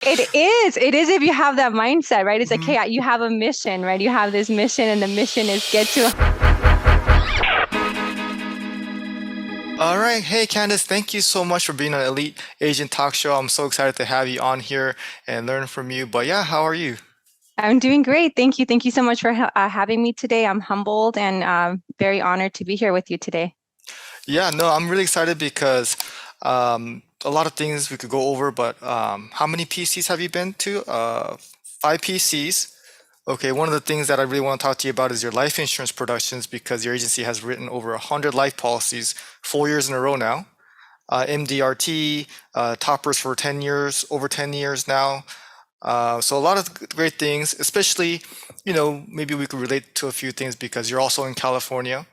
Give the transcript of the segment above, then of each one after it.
It is. It is if you have that mindset, right? It's like, Mhm. hey, you have a mission, right? You have this mission, and the mission is get to. All right. Hey, Candice, thank you so much for being on Elite Agent Talk Show. I'm so excited to have you on here and learn from you. But yeah, how are you? I'm doing great. Thank you. Thank you so much for having me today. I'm humbled and very honored to be here with you today. Yeah, no, I'm really excited because a lot of things we could go over, but how many PCs have you been to? Five PCs. Okay, one of the things that I really want to talk to you about is your life insurance productions because your agency has written over 100 life policies 4 years in a row now. MDRT, toppers for 10 years, over 10 years now. So a lot of great things, especially, maybe we could relate to a few things because you're also in California.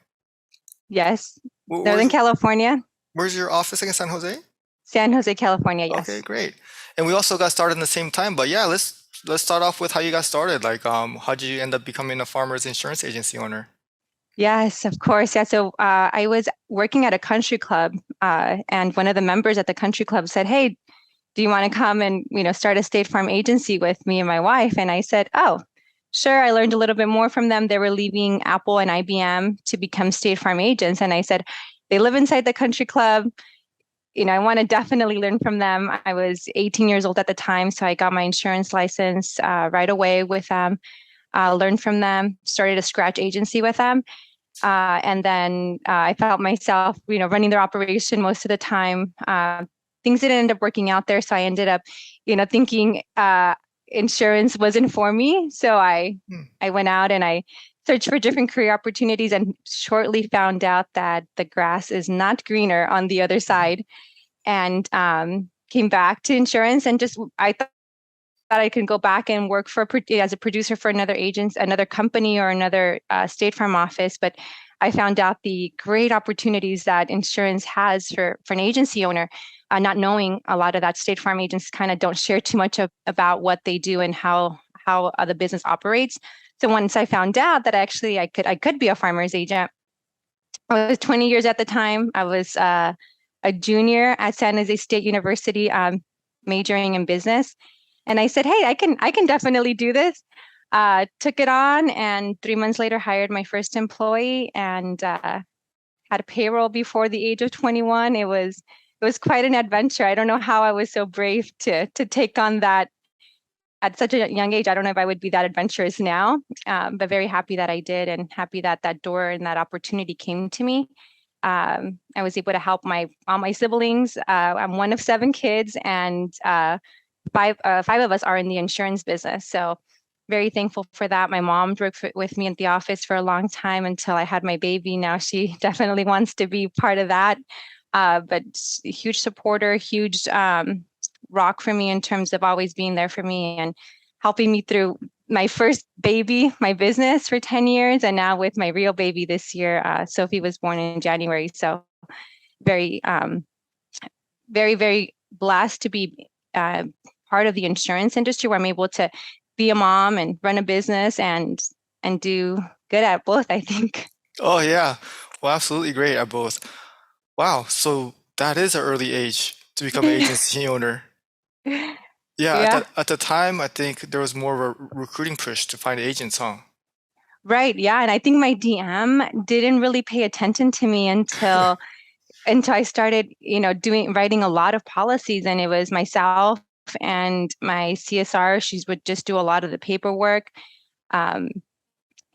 Yes, Northern Where's California, where's your office again, San Jose? San Jose, California. Okay, Yes. great. And we also got started in the same time, but yeah, let's start off with how you got started. Like, how did you end up becoming a farmer's insurance agency owner? Yes, of course. Yeah. So I was working at a country club, and one of the members at the country club said, "Hey, do you want to come and start a State Farm agency with me and my wife?" And I said, "Oh, sure." I learned a little bit more from them. They were leaving Apple and IBM to become State Farm agents, and I said, "They live inside the country club. I want to definitely learn from them." I was 18 years old at the time, so I got my insurance license right away with them. Learned from them. Started a scratch agency with them. And then I felt myself, running their operation most of the time. Things didn't end up working out there, so I ended up, thinking insurance wasn't for me. So Hmm. I went out and I searched for different career opportunities, and shortly found out that the grass is not greener on the other side. And came back to insurance, and just I thought I could go back and work as a producer for another agent, another company, or another State Farm office. But I found out the great opportunities that insurance has for an agency owner. Not knowing a lot of that, State Farm agents kind of don't share too much about what they do and how the business operates. So once I found out that actually I could be a farmer's agent, I was 20 years at the time. I was a junior at San Jose State University, majoring in business. And I said, "Hey, I can definitely do this." Took it on, and 3 months later, hired my first employee, and had a payroll before the age of 21. It was quite an adventure. I don't know how I was so brave to take on that at such a young age. I don't know if I would be that adventurous now, but very happy that I did, and happy that that door and that opportunity came to me. I was able to help all my siblings. I'm one of seven kids, and five of us are in the insurance business. So very thankful for that. My mom worked with me at the office for a long time until I had my baby. Now she definitely wants to be part of that. But huge supporter, huge rock for me in terms of always being there for me and helping me through my first baby, my business for 10 years, and now with my real baby this year. Sophie was born in January. So very, very, very blessed to be part of the insurance industry where I'm able to be a mom and run a business and do good at both, I think. Oh yeah, well, absolutely great at both. Wow, so that is an early age to become an agency owner. Yeah, at Yeah, the time, I think there was more of a recruiting push to find agents, huh? right. Yeah, and I think my DM didn't really pay attention to me until I started, doing writing a lot of policies, and it was myself and my CSR. She would just do a lot of the paperwork. Um,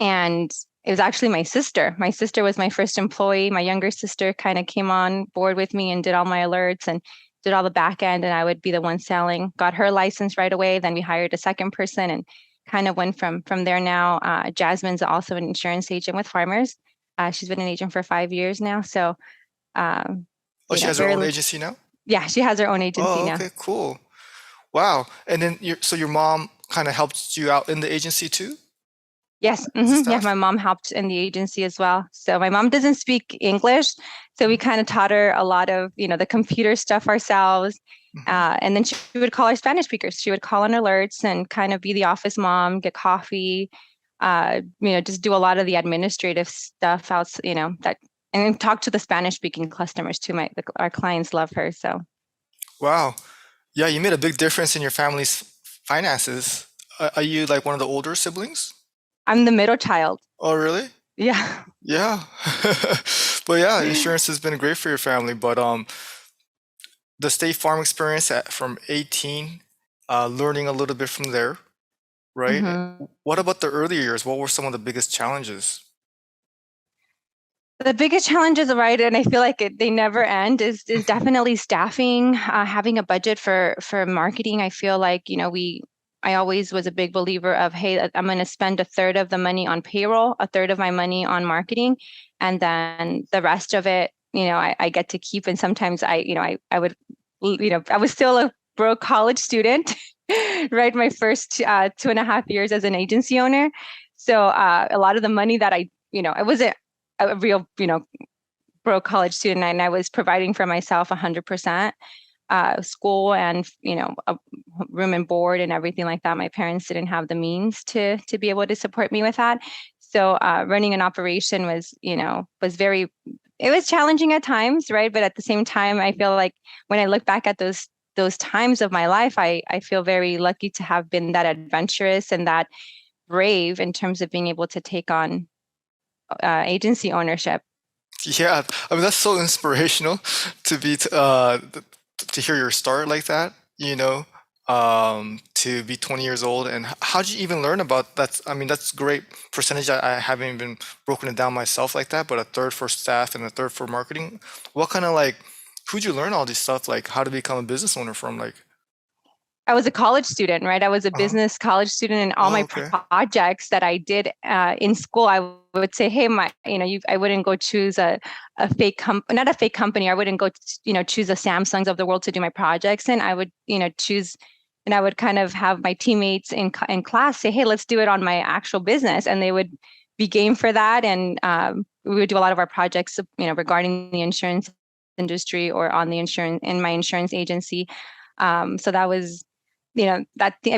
And it was actually my sister. My sister was my first employee. My younger sister kind of came on board with me and did all my alerts and did all the back end, and I would be the one selling. Got her license right away. Then we hired a second person and kind of went from there. Now, Jasmine's also an insurance agent with Farmers. She's been an agent for 5 years now. So, um, Oh, she has her very, own agency now? yeah, she has her own agency Oh, now. okay, cool. Wow. And then your mom kind of helped you out in the agency too, Yes, as a yeah, staff? my mom helped in the agency as well. So my mom doesn't speak English, so we kind of taught her a lot of, the computer stuff ourselves. Hmm. And then she would call our Spanish speakers. She would call on alerts and kind of be the office mom, get coffee, just do a lot of the administrative stuff out, that, and then talk to the Spanish speaking customers too. Our clients love her. So Wow. Yeah, you made a big difference in your family's finances. Are you like one of the older siblings? I'm the middle child. Oh, really? Yeah. Yeah. But yeah, insurance has been great for your family. But the State Farm experience from 18, learning a little bit from there, right? hmm What about the early years? What were some of the biggest challenges? The biggest challenges, right, and I feel like they never end, is definitely staffing, having a budget for marketing. I feel like, I always was a big believer of, hey, I'm going to spend a third of the money on payroll, a third of my money on marketing, and then the rest of it, I get to keep. And sometimes I would, I was still a broke college student, right? My first 2.5 years as an agency owner. So a lot of the money that I wasn't a real, broke college student, and I was providing for myself 100%, school and, a room and board and everything like that. My parents didn't have the means to be able to support me with that. So running an operation was very, it was challenging at times, right? But at the same time, I feel like when I look back at those times of my life, I feel very lucky to have been that adventurous and that brave in terms of being able to take on agency ownership. Yeah, I mean that's so inspirational to be to hear your start like that, to be 20 years old. And how'd you even learn about that? I mean, that's great percentage. I haven't even broken it down myself like that, but a third for staff and a third for marketing. What kind of like, who'd you learn all these stuff, like how to become a business owner from? Like, I was a college student, right? I was a uh-huh. business college student, and all Oh, my okay. projects that I did in school, I would say, "Hey, I wouldn't go choose a fake not a fake company. I wouldn't go, choose a Samsungs of the world to do my projects, and I would, choose, and I would kind of have my teammates in class say, "Hey, let's do it on my actual business," and they would be game for that, and we would do a lot of our projects, regarding the insurance industry or on the insurance in my insurance agency. So that was I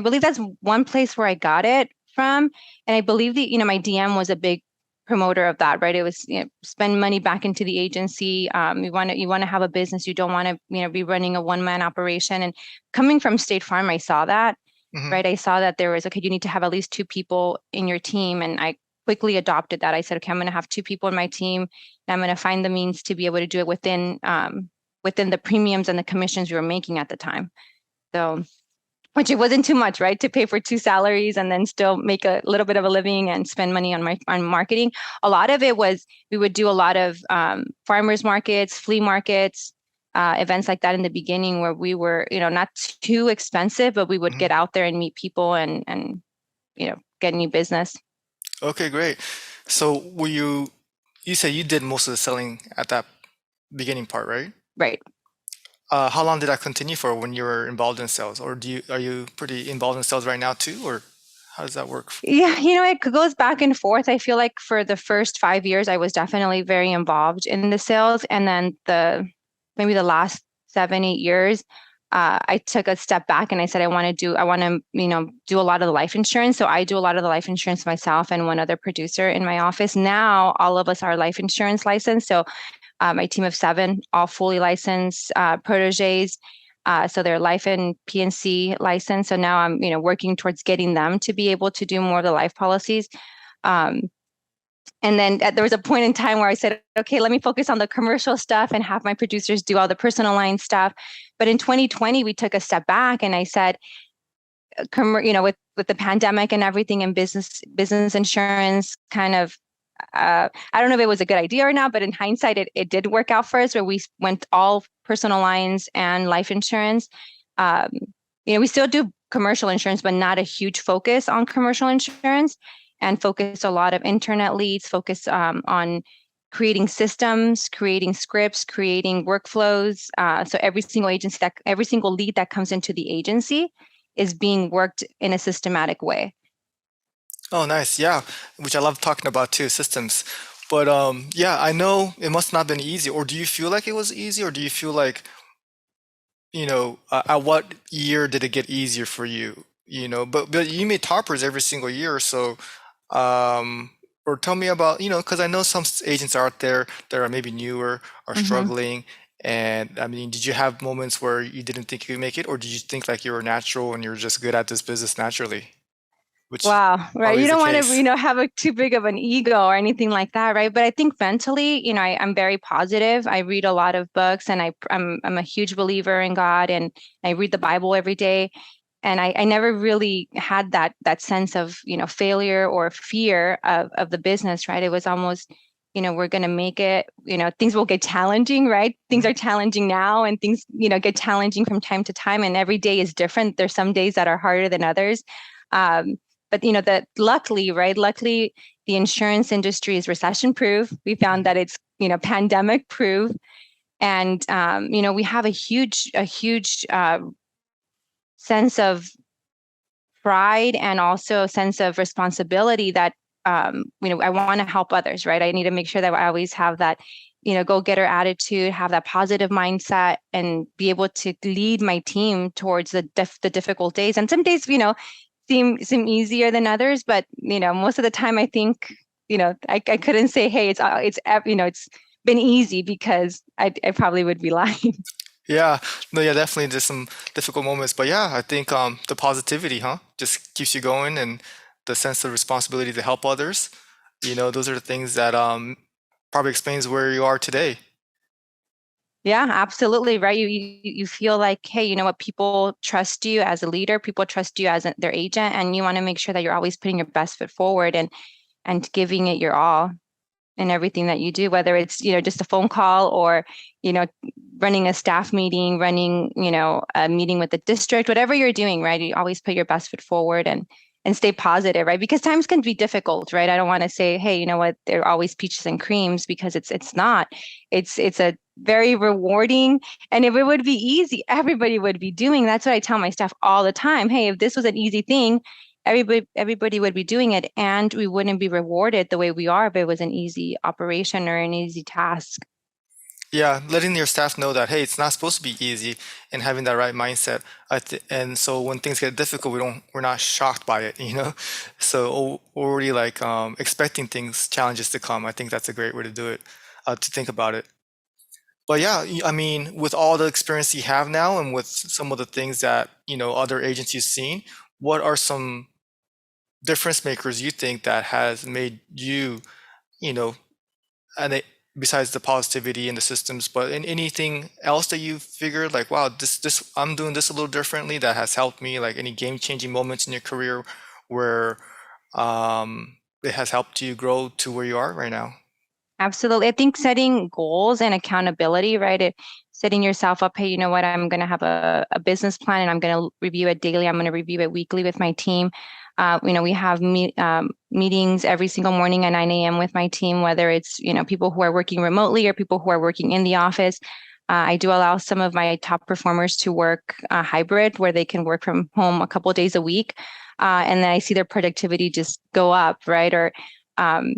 believe that's one place where I got it from. And I believe my DM was a big promoter of that, right? It was, spend money back into the agency. You want to have a business. You don't want to, be running a one-man operation. And coming from State Farm, I saw that, Hmm. right? I saw that there was, okay, you need to have at least two people in your team. And I quickly adopted that. I said, okay, I'm going to have two people in my team, and I'm going to find the means to be able to do it within the premiums and the commissions we were making at the time. So, which it wasn't too much, right? To pay for two salaries and then still make a little bit of a living and spend money on marketing. A lot of it was, we would do a lot of farmers markets, flea markets, events like that in the beginning, where we were, not too expensive, but we would Hmm. get out there and meet people and get new business. Okay, great. So you said you did most of the selling at that beginning part, right? Right. How long did that continue for when you were involved in sales? Or are you pretty involved in sales right now too? Or how does that work? Yeah, it goes back and forth. I feel like for the first 5 years, I was definitely very involved in the sales, and then maybe the last 7, 8 years, I took a step back and I said I want to, do a lot of the life insurance. So I do a lot of the life insurance myself and one other producer in my office. Now all of us are life insurance licensed. So my team of seven, all fully licensed proteges. So they're life and PNC license. So now I'm, working towards getting them to be able to do more of the life policies. Um, and then there was a point in time where I said, okay, let me focus on the commercial stuff and have my producers do all the personal line stuff. But in 2020, we took a step back, and I said, with the pandemic and everything, and business insurance kind of, I don't know if it was a good idea or not, but in hindsight, it did work out for us, where we went all personal lines and life insurance. Um, we still do commercial insurance, but not a huge focus on commercial insurance, and focus a lot of internet leads, focus on creating systems, creating scripts, creating workflows. So every single lead that comes into the agency is being worked in a systematic way. Oh, nice. Yeah, which I love talking about too, systems. But yeah, I know it must not have been easy. Or do you feel like it was easy? Or do you feel like, at what year did it get easier for you? But you made toppers every single year, so um, or tell me about, because I know some agents out there that are maybe newer, are Mm-hmm. struggling, And I mean, did you have moments where you didn't think you could make it, or did you think like you were natural and you're just good at this business naturally, which Wow, right. probably You is the don't want to, case. have a too big of an ego or anything like that, right? But I think mentally, I'm very positive. I read a lot of books, and I'm a huge believer in God, and I read the Bible every day. And I never really had that sense of, failure or fear of the business, right? It was almost, we're gonna make it, things will get challenging, right? Things Mhm. are challenging now, and things, get challenging from time to time, and every day is different. There's some days that are harder than others. Um, but that luckily, right? Luckily, the insurance industry is recession proof. We found that it's, pandemic proof. And we have a huge sense of pride and also a sense of responsibility that I want to help others, right? I need to make sure that I always have that, go-getter attitude, have that positive mindset, and be able to lead my team towards the difficult days. And some days, seem easier than others, but most of the time I think, I couldn't say, hey, it's been easy, because I probably would be lying. Yeah, no, yeah, definitely. There's some difficult moments, but yeah, I think the positivity, huh, just keeps you going, and the sense of responsibility to help others. Those are the things that probably explains where you are today. Yeah, absolutely. Right. You feel like, hey, you know what? People trust you as a leader. People trust you as their agent, and you want to make sure that you're always putting your best foot forward, and giving it your all in everything that you do, whether it's, just a phone call, or, you know, running a staff meeting, running, a meeting with the district, whatever you're doing, right? You always put your best foot forward, and stay positive, right? Because times can be difficult, right? I don't want to say, hey, you know what, they're always peaches and creams, because it's not. It's a very rewarding, and if it would be easy, everybody would be doing. That's what I tell my staff all the time. Hey, if this was an easy thing, everybody would be doing it, and we wouldn't be rewarded the way we are if it was an easy operation or an easy task. Yeah, letting your staff know that, hey, it's not supposed to be easy, and having that right mindset. And so when things get difficult, we're not shocked by it, you know? So already like expecting challenges to come. I think that's a great way to do it, to think about it. But yeah, I mean, with all the experience you have now and with some of the things that, other agencies seen, what are some difference makers you think that has made you, you know, and besides the positivity in the systems, but in anything else that you figured like, wow, this I'm doing this a little differently that has helped me, like any game-changing moments in your career where it has helped you grow to where you are right now? Absolutely. I think setting goals and accountability, right? Setting yourself up, hey, you know what? I'm going to have a business plan, and I'm going to review it daily. I'm going to review it weekly with my team. We have meetings every single morning at 9 a.m. with my team, whether it's, people who are working remotely or people who are working in the office. I do allow some of my top performers to work hybrid, where they can work from home a couple of days a week. And then I see their productivity just go up, right? Or um,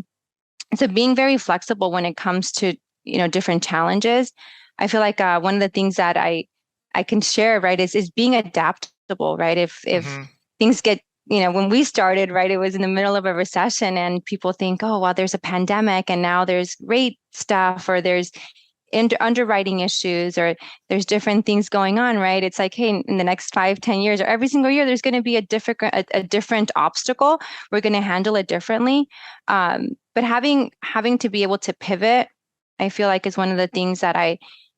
so being very flexible when it comes to, different challenges. I feel like one of the things that I can share, right, is being adaptable, right? If Hmm. things get, when we started, right, it was in the middle of a recession, and people think, oh, well, there's a pandemic, and now there's rate stuff, or there's underwriting issues, or there's different things going on, right? It's like, hey, in the next 5, 10 years, or every single year, there's going to be a different obstacle. We're going to handle it differently. But having to be able to pivot, I feel like, is one of the things that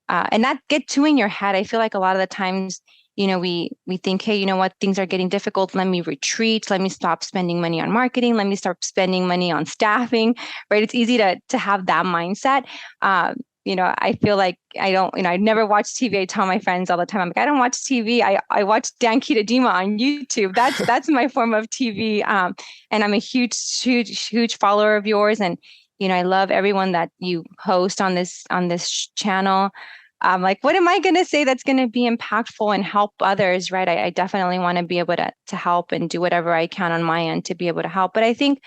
and not get too in your head. I feel like a lot of the times, we think, hey, you know what, things are getting difficult. Let me retreat. Let me stop spending money on marketing. Let me start spending money on staffing, right? It's easy to have that mindset. Um, I feel like I don't, I never watch TV. I tell my friends all the time, I'm like, I don't watch TV. I watch Dan Kitadima on YouTube. That's my form of TV. And I'm a huge follower of yours. And, I love everyone that you host on this channel. Like, what am I going to say that's going to be impactful and help others, right? I definitely want to be able to help and do whatever I can on my end to be able to help. But I think,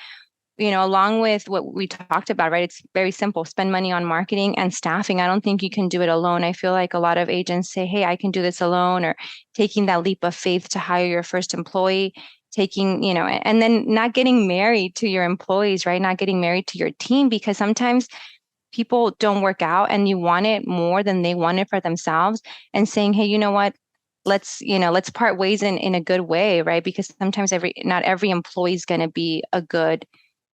along with what we talked about, right? It's very simple. Spend money on marketing and staffing. I don't think you can do it alone. I feel like a lot of agents say, hey, I can do this alone, or taking that leap of faith to hire your first employee, taking, and then not getting married to your employees, right? Not getting married to your team, because sometimes people don't work out and you want it more than they want it for themselves, and saying, hey, you know what? Let's part ways in a good way, right? Because sometimes not every employee is going to be a good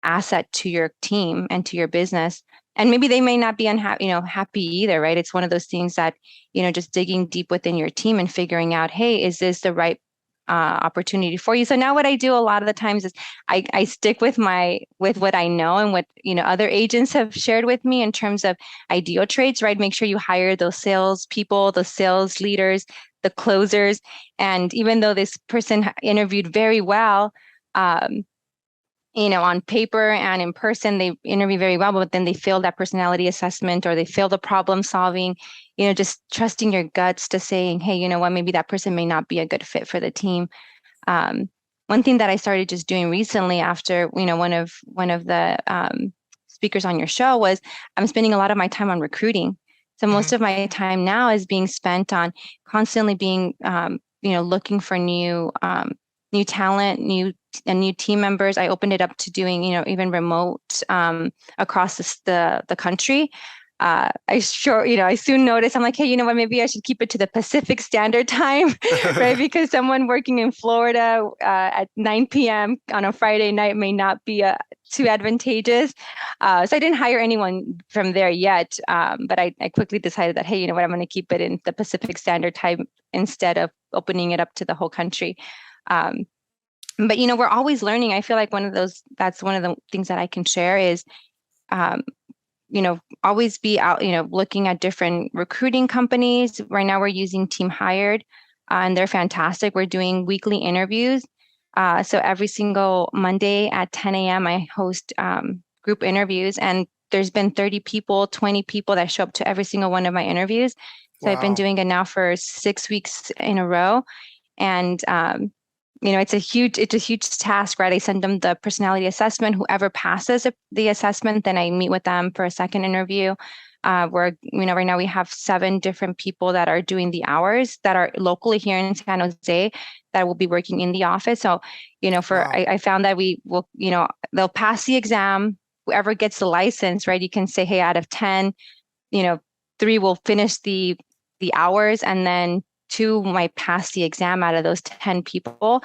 asset to your team and to your business. And maybe they may not be happy either, right? It's one of those things that, just digging deep within your team and figuring out, hey, is this the right opportunity for you? So now what I do a lot of the times is I stick with what I know and what, other agents have shared with me in terms of ideal traits, right? Make sure you hire those sales people, the sales leaders, the closers. And even though this person interviewed very well, on paper and in person, they interview very well, but then they fail that personality assessment or they fail the problem solving, just trusting your guts to saying, hey, you know what, maybe that person may not be a good fit for the team. One thing that I started just doing recently after, one of the speakers on your show was I'm spending a lot of my time on recruiting. So most of my time now is being spent on constantly being, looking for new talent, new team members. I opened it up to doing, even remote across the country. I soon noticed, I'm like, hey, you know what, maybe I should keep it to the Pacific Standard Time, right? Because someone working in Florida at 9 p.m. on a Friday night may not be too advantageous. So I didn't hire anyone from there yet, but I quickly decided that, hey, you know what, I'm going to keep it in the Pacific Standard Time instead of opening it up to the whole country. But we're always learning. I feel like that's one of the things that I can share is, always be out, looking at different recruiting companies. Right now we're using Team Hired, and they're fantastic. We're doing weekly interviews. So every single Monday at 10 a.m. I host group interviews, and there's been 30 people, 20 people that show up to every single one of my interviews. So I've been doing it now for 6 weeks in a row. And it's a huge task, right? I send them the personality assessment. Whoever passes the assessment, then I meet with them for a second interview. Where right now we have 7 different people that are doing the hours that are locally here in San Jose that will be working in the office. So, I found that we will, they'll pass the exam. Whoever gets the license, right? You can say, hey, out of 10, 3 will finish the hours, and then 2 might pass the exam out of those 10 people.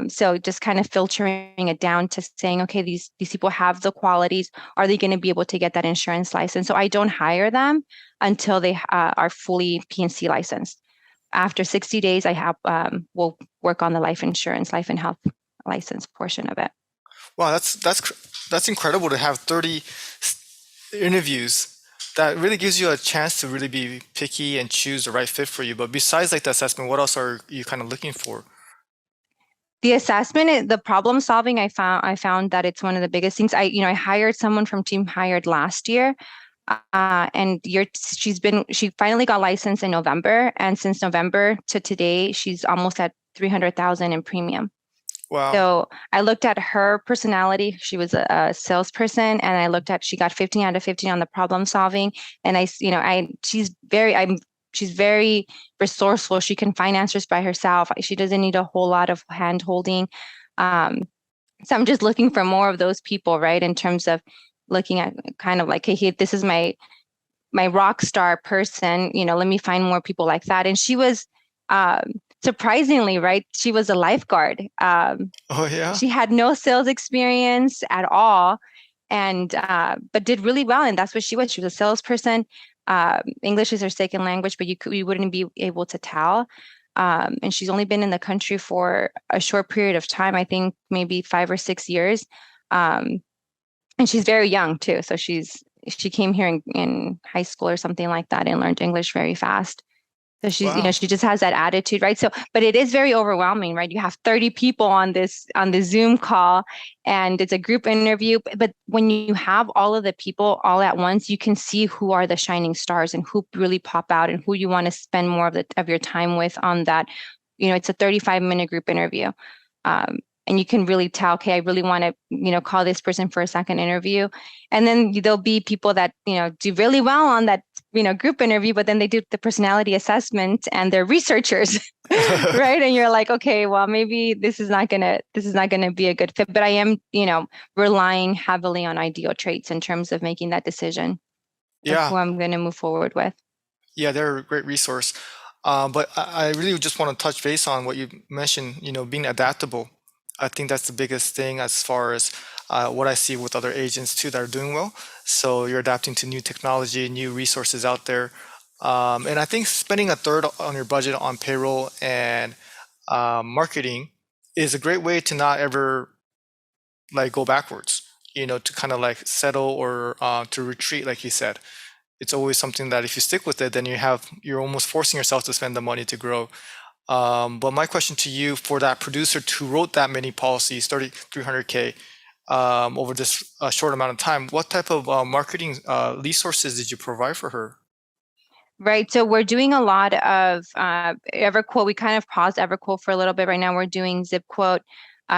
So just kind of filtering it down to saying, okay, these people have the qualities. Are they going to be able to get that insurance license? So I don't hire them until they are fully P&C licensed. After 60 days, we'll work on the life insurance, life and health license portion of it. Wow, that's incredible to have 30 interviews. That really gives you a chance to really be picky and choose the right fit for you. But besides like the assessment, what else are you kind of looking for? The assessment, the problem solving, I found that it's one of the biggest things. I hired someone from Team Hired last year, and she finally got licensed in November, and since November to today, she's almost at 300,000 in premium. Wow. So I looked at her personality. She was a salesperson, and I looked at, she got 15 out of 15 on the problem solving. And she's very resourceful. She can find answers by herself. She doesn't need a whole lot of hand holding. So I'm just looking for more of those people, right? In terms of looking at kind of like, hey, this is my rock star person, let me find more people like that. And she was, surprisingly, right, she was a lifeguard. Oh yeah. She had no sales experience at all, and but did really well. And that's what she was. She was a salesperson. English is her second language, but you wouldn't be able to tell. And she's only been in the country for a short period of time. I think maybe 5 or 6 years. And she's very young too. So she came here in high school or something like that and learned English very fast. So she's, Wow. she just has that attitude, right? So, but it is very overwhelming, right? You have 30 people on the Zoom call, and it's a group interview. But when you have all of the people all at once, you can see who are the shining stars and who really pop out and who you want to spend more of your time with on that. It's a 35-minute group interview. And you can really tell, okay, I really want to, call this person for a second interview. And then there'll be people that, do really well on that, group interview, but then they do the personality assessment and they're researchers, right? And you're like, okay, well, maybe this is not gonna be a good fit. But I am, relying heavily on ideal traits in terms of making that decision. of Yeah, who I'm going to move forward with. yeah, they're a great resource. But I really just want to touch base on what you mentioned, being adaptable. I think that's the biggest thing as far as what I see with other agents too that are doing well. So you're adapting to new technology, new resources out there. And I think spending a third on your budget on payroll and marketing is a great way to not ever like go backwards, to kind of like settle or to retreat, like you said. It's always something that if you stick with it, then you're almost forcing yourself to spend the money to grow. But my question to you, for that producer who wrote that many policies, 300K, over this short amount of time, what type of marketing resources did you provide for her? Right. So we're doing a lot of EverQuote. We kind of paused EverQuote for a little bit. Right now we're doing ZipQuote.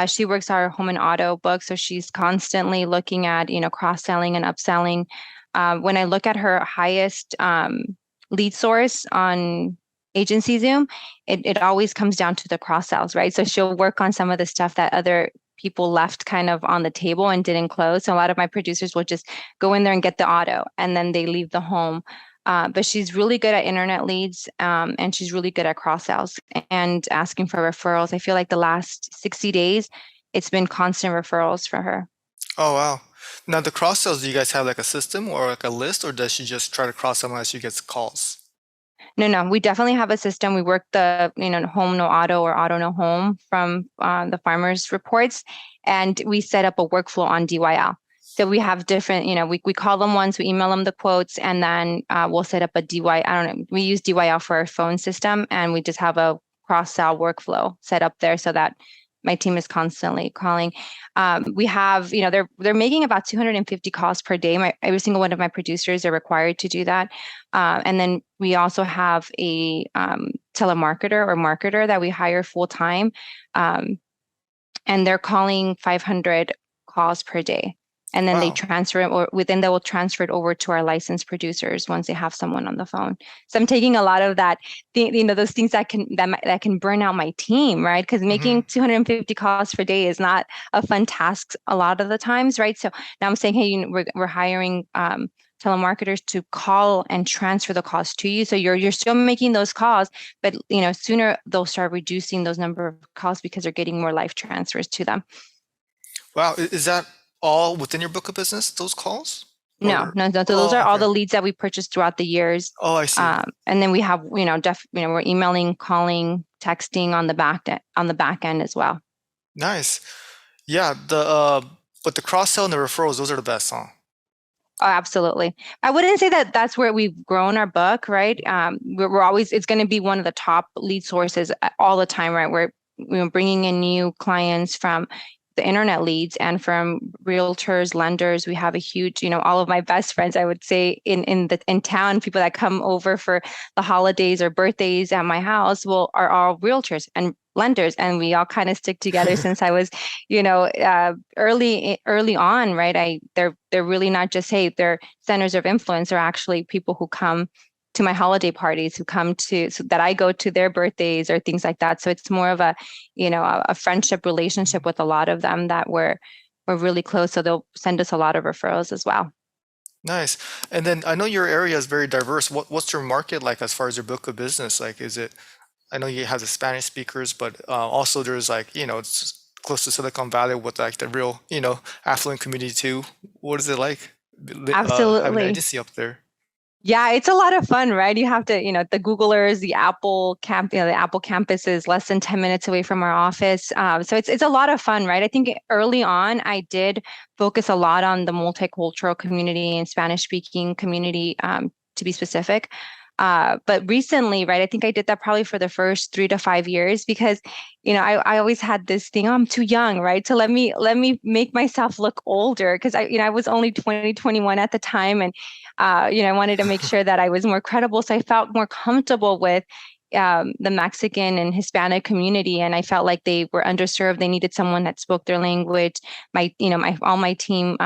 She works our home and auto book, so she's constantly looking at, cross-selling and upselling. When I look at her highest lead source on Agency Zoom, it always comes down to the cross-sells, right? So she'll work on some of the stuff that other people left kind of on the table and didn't close. So a lot of my producers will just go in there and get the auto, and then they leave the home. But she's really good at internet leads, and she's really good at cross sells and asking for referrals. I feel like the last 60 days, it's been constant referrals for her. Oh, wow. Now, the cross sells, do you guys have like a system or like a list, or does she just try to cross sell as she gets calls? No, no, we definitely have a system. We work the, home no auto or auto no home from the farmers reports, and we set up a workflow on DYL. So we have different, we call them once, we email them the quotes, and then we'll set up a DY. I don't know. We use DYL for our phone system, and we just have a cross-sell workflow set up there so that my team is constantly calling. We have, they're making about 250 calls per day. Every single one of my producers are required to do that. And then we also have a telemarketer or marketer that we hire full time. And they're calling 500 calls per day. And then they Wow. transfer it, or within they will transfer it over to our licensed producers once they have someone on the phone. So I'm taking a lot of that, those things that can burn out my team, right? Because Hmm. making 250 calls per day is not a fun task a lot of the times, right? So now I'm saying, hey, we're hiring telemarketers to call and transfer the calls to you. So you're still making those calls, but sooner they'll start reducing those number of calls because they're getting more life transfers to them. Wow. Is that all within your book of business, those calls? No, Or, no, no. So those oh, are all okay. the leads that we purchased throughout the years. Oh, I see. And then we have, we're emailing, calling, texting on the back end as well. Nice. Yeah, but the cross sell and the referrals, those are the best, huh? Oh, absolutely. I wouldn't say that that's where we've grown our book, right? We're always, it's going to be one of the top lead sources all the time, right? We're bringing in new clients from the internet leads and from realtors, lenders. We have a huge, all of my best friends, I would say, in town, people that come over for the holidays or birthdays at my house are all realtors and lenders, and we all kind of stick together since I was, early on, right? They're really not just, hey, they're centers of influence. They're actually people who come to my holiday parties, who come to so that I go to their birthdays or things like that. So it's more of a friendship relationship with a lot of them that we're really close. So they'll send us a lot of referrals as well. Nice. And then I know your area is very diverse. What's your market like as far as your book of business? Like, is it, I know you have the Spanish speakers, but also there's like, it's close to Silicon Valley with like the real, affluent community too. What is it like having an Absolutely. agency up there? Yeah, it's a lot of fun, right? You have to, the Googlers, the Apple campus is less than 10 minutes away from our office. So it's a lot of fun, right? I think early on I did focus a lot on the multicultural community and Spanish speaking community, to be specific. But recently, right, I think I did that probably for the first 3 to 5 years because, I always had this thing, oh, I'm too young, right? So let me make myself look older because I was only 20, 21 at the time. And I wanted to make sure that I was more credible. So I felt more comfortable with the Mexican and Hispanic community, and I felt like they were underserved. They needed someone that spoke their language. All my team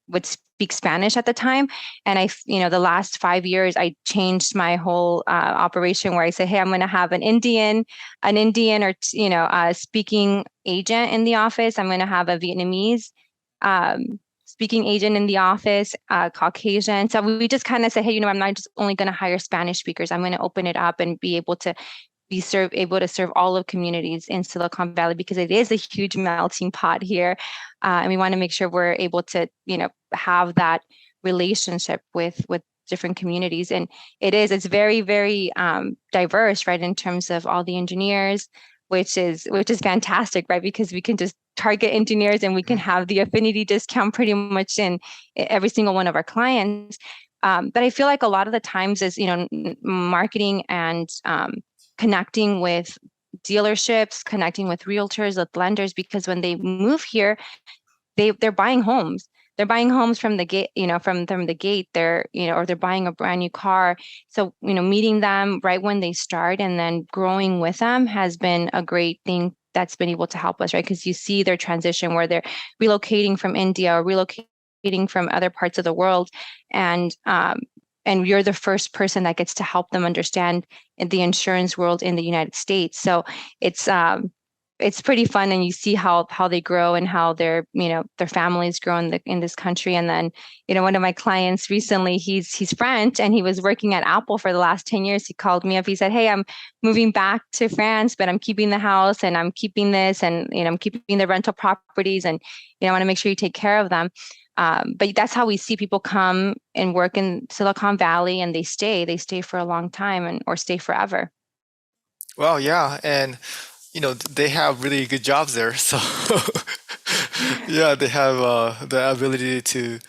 would speak Spanish at the time, and the last 5 years, I changed my whole operation where I said, hey, I'm going to have an Indian or speaking agent in the office. I'm going to have a Vietnamese. speaking agent in the office, Caucasian. So we just kind of said, hey, I'm not just only going to hire Spanish speakers. I'm going to open it up and be able to able to serve all of communities in Silicon Valley, because it is a huge melting pot here. And we want to make sure we're able to, have that relationship with different communities. And it's very, very diverse, right, in terms of all the engineers, which is fantastic, right? Because we can just target engineers and we can have the affinity discount pretty much in every single one of our clients. But I feel like a lot of the times is, marketing and connecting with dealerships, connecting with realtors, with lenders, because when they move here, they're buying homes. They're buying homes from the gate, from the gate. They're, or they're buying a brand new car. So, meeting them right when they start and then growing with them has been a great thing that's been able to help us, right? Because you see their transition where they're relocating from India or relocating from other parts of the world, and you're the first person that gets to help them understand the insurance world in the United States. So it's pretty fun, and you see how they grow and how their families grow in this country. And then one of my clients recently, he's French and he was working at Apple for the last 10 years. He called me up. He said, hey, I'm moving back to France, but I'm keeping the house and I'm keeping this, and I'm keeping the rental properties, and I want to make sure you take care of them. But that's how we see people come and work in Silicon Valley, and they stay for a long time or stay forever. Well, yeah, and they have really good jobs there, so yeah, they have the ability to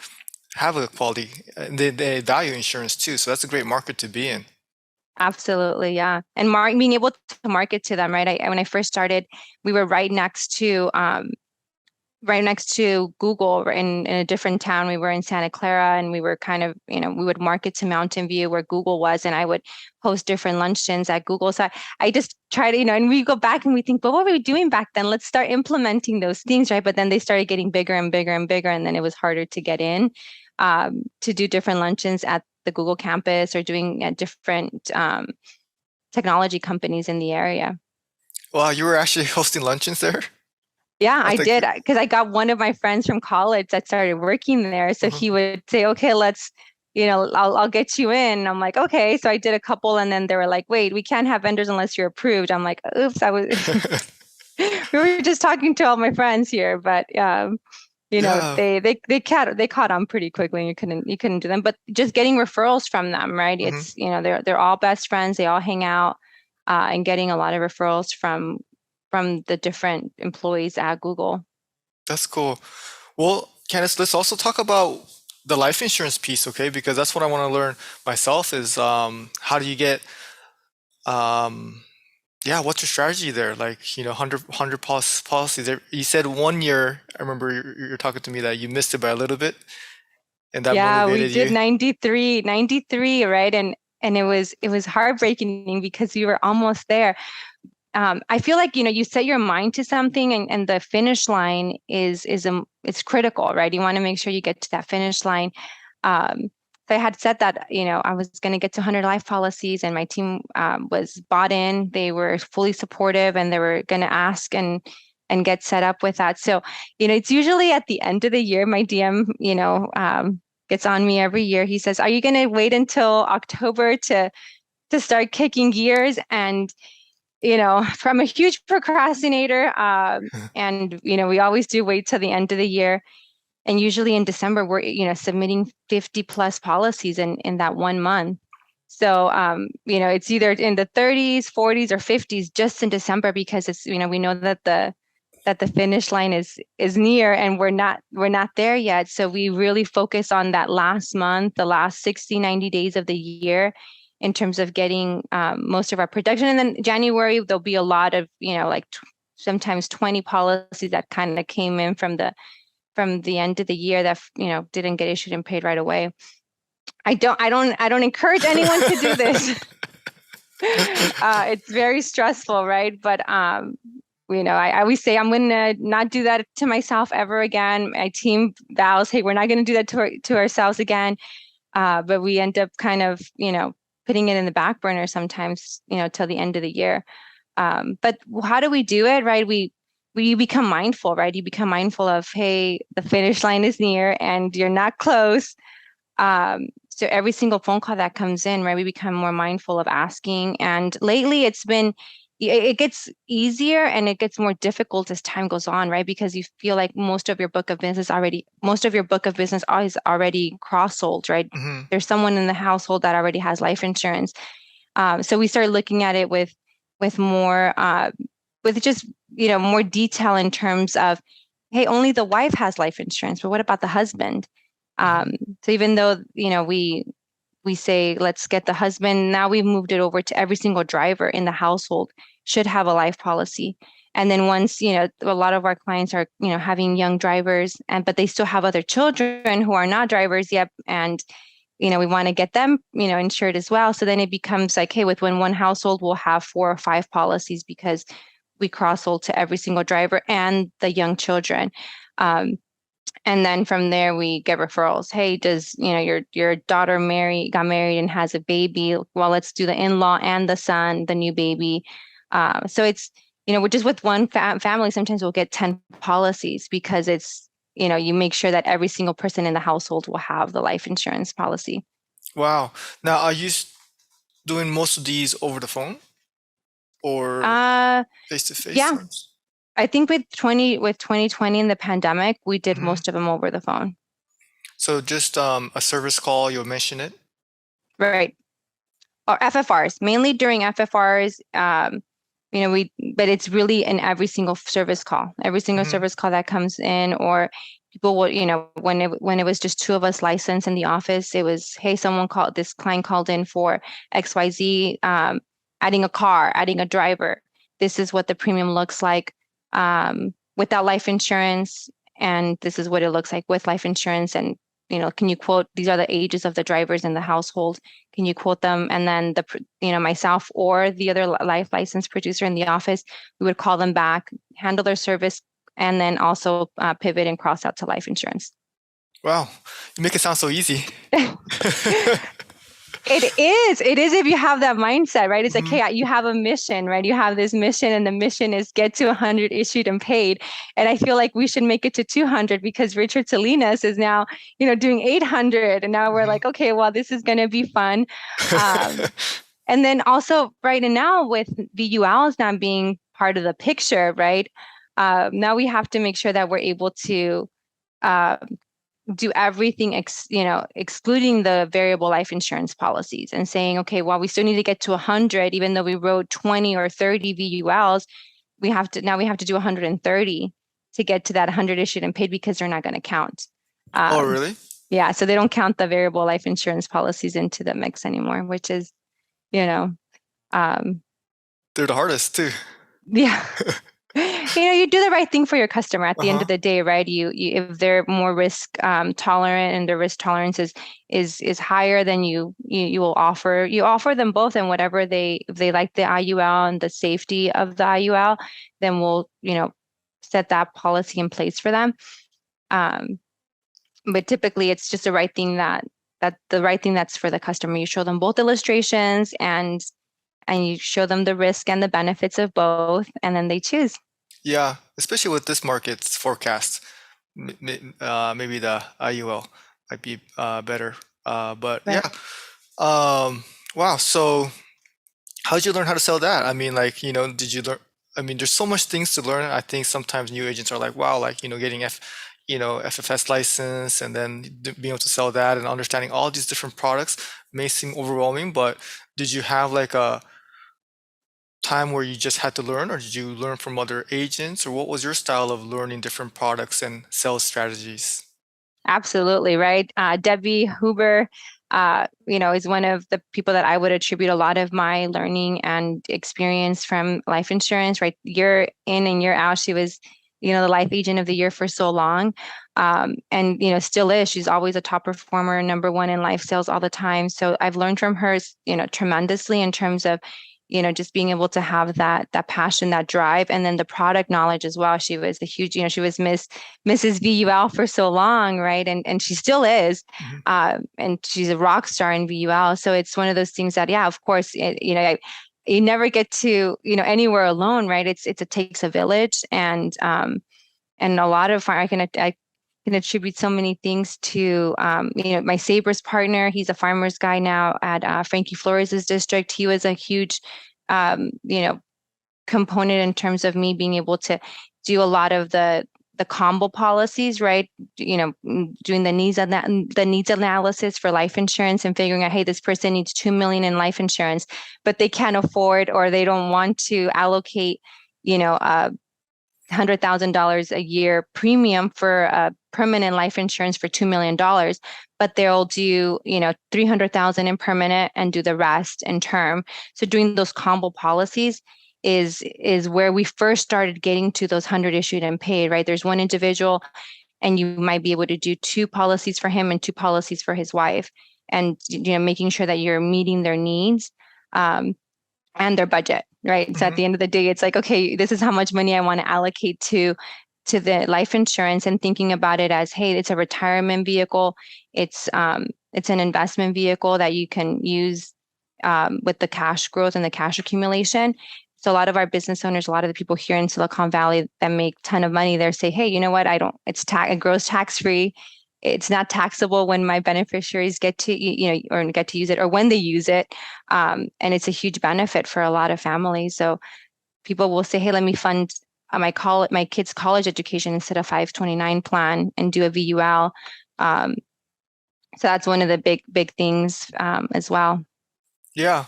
have a quality, and they value insurance too, so that's a great market to be in. Absolutely, yeah. And being able to market to them, right? When I first started, we were right next to Google in a different town. We were in Santa Clara, and we were kind of, we would market to Mountain View where Google was, and I would host different luncheons at Google. So I just try to, and we go back and we think, but what were we doing back then? Let's start implementing those things, right? But then they started getting bigger and bigger and bigger, and then it was harder to get in to do different luncheons at the Google campus or doing at different technology companies in the area. Well, you were actually hosting luncheons there? Yeah, I I think. did, because I got one of my friends from college that started working there. So Mhm. he would say, okay, let's, I'll get you in. And I'm like, okay. So I did a couple, and then they were like, wait, we can't have vendors unless you're approved. I'm like, oops, we were just talking to all my friends here, but Yeah. they caught on pretty quickly, and you couldn't do them. But just getting referrals from them, right? Hmm. It's, they're all best friends. They all hang out, and getting a lot of referrals from the different employees at Google. That's cool. Well, Candice, let's also talk about the life insurance piece, okay? Because that's what I want to learn myself is how do you get um yeah, what's your strategy there? Like, 100 policies. You said 1 year, I remember you're talking to me that you missed it by a little bit and that Yeah, we motivated did you. 93, right? And it was heartbreaking because we were almost there. I feel like, you set your mind to something, and the finish line it's critical, right? You want to make sure you get to that finish line. Um, so I had said that, I was going to get to 100 life policies, and my team was bought in. They were fully supportive, and they were going to ask and get set up with that. So, it's usually at the end of the year, my DM, gets on me every year. He says, "Are you going to wait until October to start kicking gears?" And from a huge procrastinator, and we always do wait till the end of the year. And usually in December, we're submitting 50 plus policies in that 1 month. So it's either in the 30s, 40s, or 50s just in December, because it's we know that the finish line is near, and we're not there yet. So we really focus on that last month, the last 60, 90 days of the year, in terms of getting most of our production. And then January, there'll be a lot of, like sometimes 20 policies that kind of came in from the end of the year that, didn't get issued and paid right away. I don't encourage anyone to do this. It's very stressful, right? But I always say I'm going to not do that to myself ever again. My team vows, hey, we're not going to do that to ourselves again. But we end up kind of, putting it in the back burner sometimes, till the end of the year. But how do we do it, right? We you become mindful, right? You become mindful of, hey, the finish line is near and you're not close. So every single phone call that comes in, right, we become more mindful of asking. And lately it gets easier and it gets more difficult as time goes on, right? Because you feel like most of your book of business is already cross-sold, right? Hmm. There's someone in the household that already has life insurance. So we started looking at it with more with just more detail in terms of, hey, only the wife has life insurance, but what about the husband? Hmm. Um, so even though we say let's get the husband, now we've moved it over to every single driver in the household should have a life policy. And then once, a lot of our clients are, having young drivers but they still have other children who are not drivers yet. And we want to get them, insured as well. So then it becomes like, hey, within one household, we'll have 4 or 5 policies because we cross-sold to every single driver and the young children. Um, and then from there we get referrals. Hey, does your daughter got married and has a baby? Well, let's do the in-law and the son, the new baby. So it's we're just with one family. Sometimes we'll get 10 policies because it's you make sure that every single person in the household will have the life insurance policy. Wow. Now, are you doing most of these over the phone or Uh, face to face? yeah, I think with 2020 and the pandemic, we did Hmm. most of them over the phone. So just a service call, you'll mention it. Right. Or FFRs, mainly during FFRs. But it's really in every single service call, Hmm. that comes in, or people will, when it was just 2 of us licensed in the office, it was, hey, this client called in for XYZ, adding a car, adding a driver. This is what the premium looks like, without life insurance, and this is what it looks like with life insurance. And, can you quote, these are the ages of the drivers in the household. Can you quote them? And then myself or the other life license producer in the office, we would call them back, handle their service, and then also pivot and cross out to life insurance. Wow. You make it sound so easy. It is if you have that mindset, right? It's like, Hmm. hey, you have a mission, right? You have this mission, and the mission is get to 100 issued and paid. And I feel like we should make it to 200 because Richard Salinas is now, doing 800. And now we're Hmm. like, okay, well, this is going to be fun. Um, and then also right now with VULs not being part of the picture, right? Now we have to make sure that we're able to uh, do everything, excluding the variable life insurance policies, and saying, okay, well, we still need to get to 100, even though we wrote 20 or 30 VULs, we have to do 130 to get to that 100 issued and paid because they're not going to count. Oh, Um, really? yeah, so they don't count the variable life insurance policies into the mix anymore, which is, you know, um, They're the hardest too. yeah. You do the right thing for your customer at the end Uh-huh. of the day, right? If they're more risk tolerant and their risk tolerance is higher, then you will offer them both, and whatever if they like the IUL and the safety of the IUL, then we'll set that policy in place for them. Um, but typically, it's just the right thing that's for the customer. You show them both illustrations, and you show them the risk and the benefits of both, and then they choose. Yeah, especially with this market's forecast, maybe the IUL might be better. But Right. yeah, wow. So how did you learn how to sell that? I mean, like, did you learn? I mean, there's so much things to learn. I think sometimes new agents are like, wow, like, getting FFS license and then being able to sell that and understanding all these different products may seem overwhelming, but did you have like a time where you just had to learn, or did you learn from other agents, or what was your style of learning different products and sales strategies? Absolutely, right. Debbie Huber, is one of the people that I would attribute a lot of my learning and experience from life insurance, right? Year in and year out, she was, the life agent of the year for so long. And, still is. She's always a top performer, #1 in life sales all the time. So I've learned from her, tremendously in terms of, just being able to have that passion, that drive, and then the product knowledge as well. She was the huge, she was Mrs. VUL for so long, right? And she still is. Mhm. And she's a rock star in VUL. So it's one of those things that, yeah, of course, you never get to, anywhere alone, right? It takes a village, and a lot of I can attribute so many things to, my Sabres partner. He's a farmer's guy now at Frankie Flores' district. He was a huge, component in terms of me being able to do a lot of the combo policies, right? Doing the needs analysis for life insurance and figuring out, hey, this person needs 2 million in life insurance, but they can't afford or they don't want to allocate, $100,000 a year premium for a permanent life insurance for $2 million, but they'll do, 300,000 in permanent and do the rest in term. So doing those combo policies is where we first started getting to those 100 issued and paid, right? There's one individual and you might be able to do 2 policies for him and 2 policies for his wife, and, making sure that you're meeting their needs. And their budget, right? So at the end of the day, it's like, okay, this is how much money I want to allocate to the life insurance, and thinking about it as, hey, it's a retirement vehicle. It's an investment vehicle that you can use with the cash growth and the cash accumulation. So a lot of our business owners, a lot of the people here in Silicon Valley that make a ton of money there say, hey, you know what? It grows tax free. It's not taxable when my beneficiaries get to, or get to use it, or when they use it. And it's a huge benefit for a lot of families. So people will say, hey, let me fund my kids' college education instead of 529 plan and do a VUL. So that's one of the big things as well. Yeah.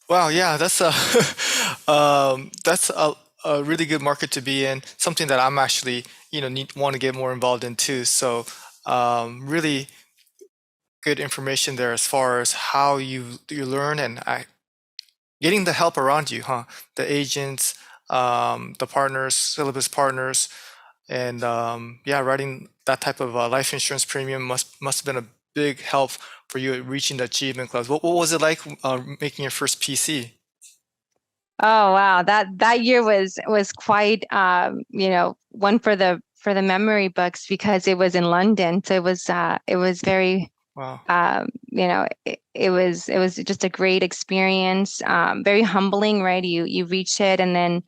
Wow. Yeah. That's that's a really good market to be in. Something that I'm actually, want to get more involved in too. So, really good information there as far as how you learn and getting the help around you, huh? The agents, the partners, syllabus partners, and yeah, writing that type of life insurance premium must have been a big help for you at reaching the achievement class. What was it like making your first PC? Oh wow, that year was quite, one for the memory books, because it was in London. So it was very, Wow. it was just a great experience, very humbling, right? You reach it, and then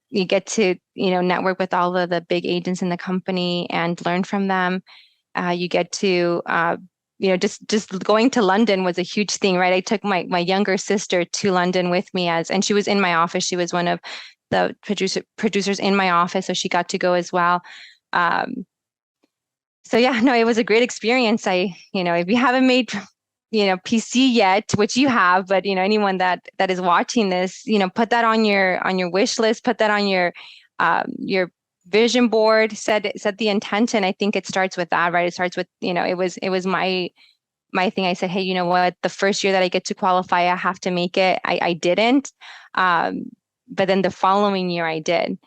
you get to, network with all of the big agents in the company and learn from them. You get to, just going to London was a huge thing, right? I took my younger sister to London with me, and she was in my office. She was one of the producers in my office, so she got to go as well. So yeah, no, it was a great experience. If you haven't made, PC yet, which you have, but anyone that is watching this, put that on your wish list, put that on your vision board, set the intention. I think it starts with that, right? It starts with, it was my thing. I said, hey, you know what? The first year that I get to qualify, I have to make it. I didn't. But then the following year I did.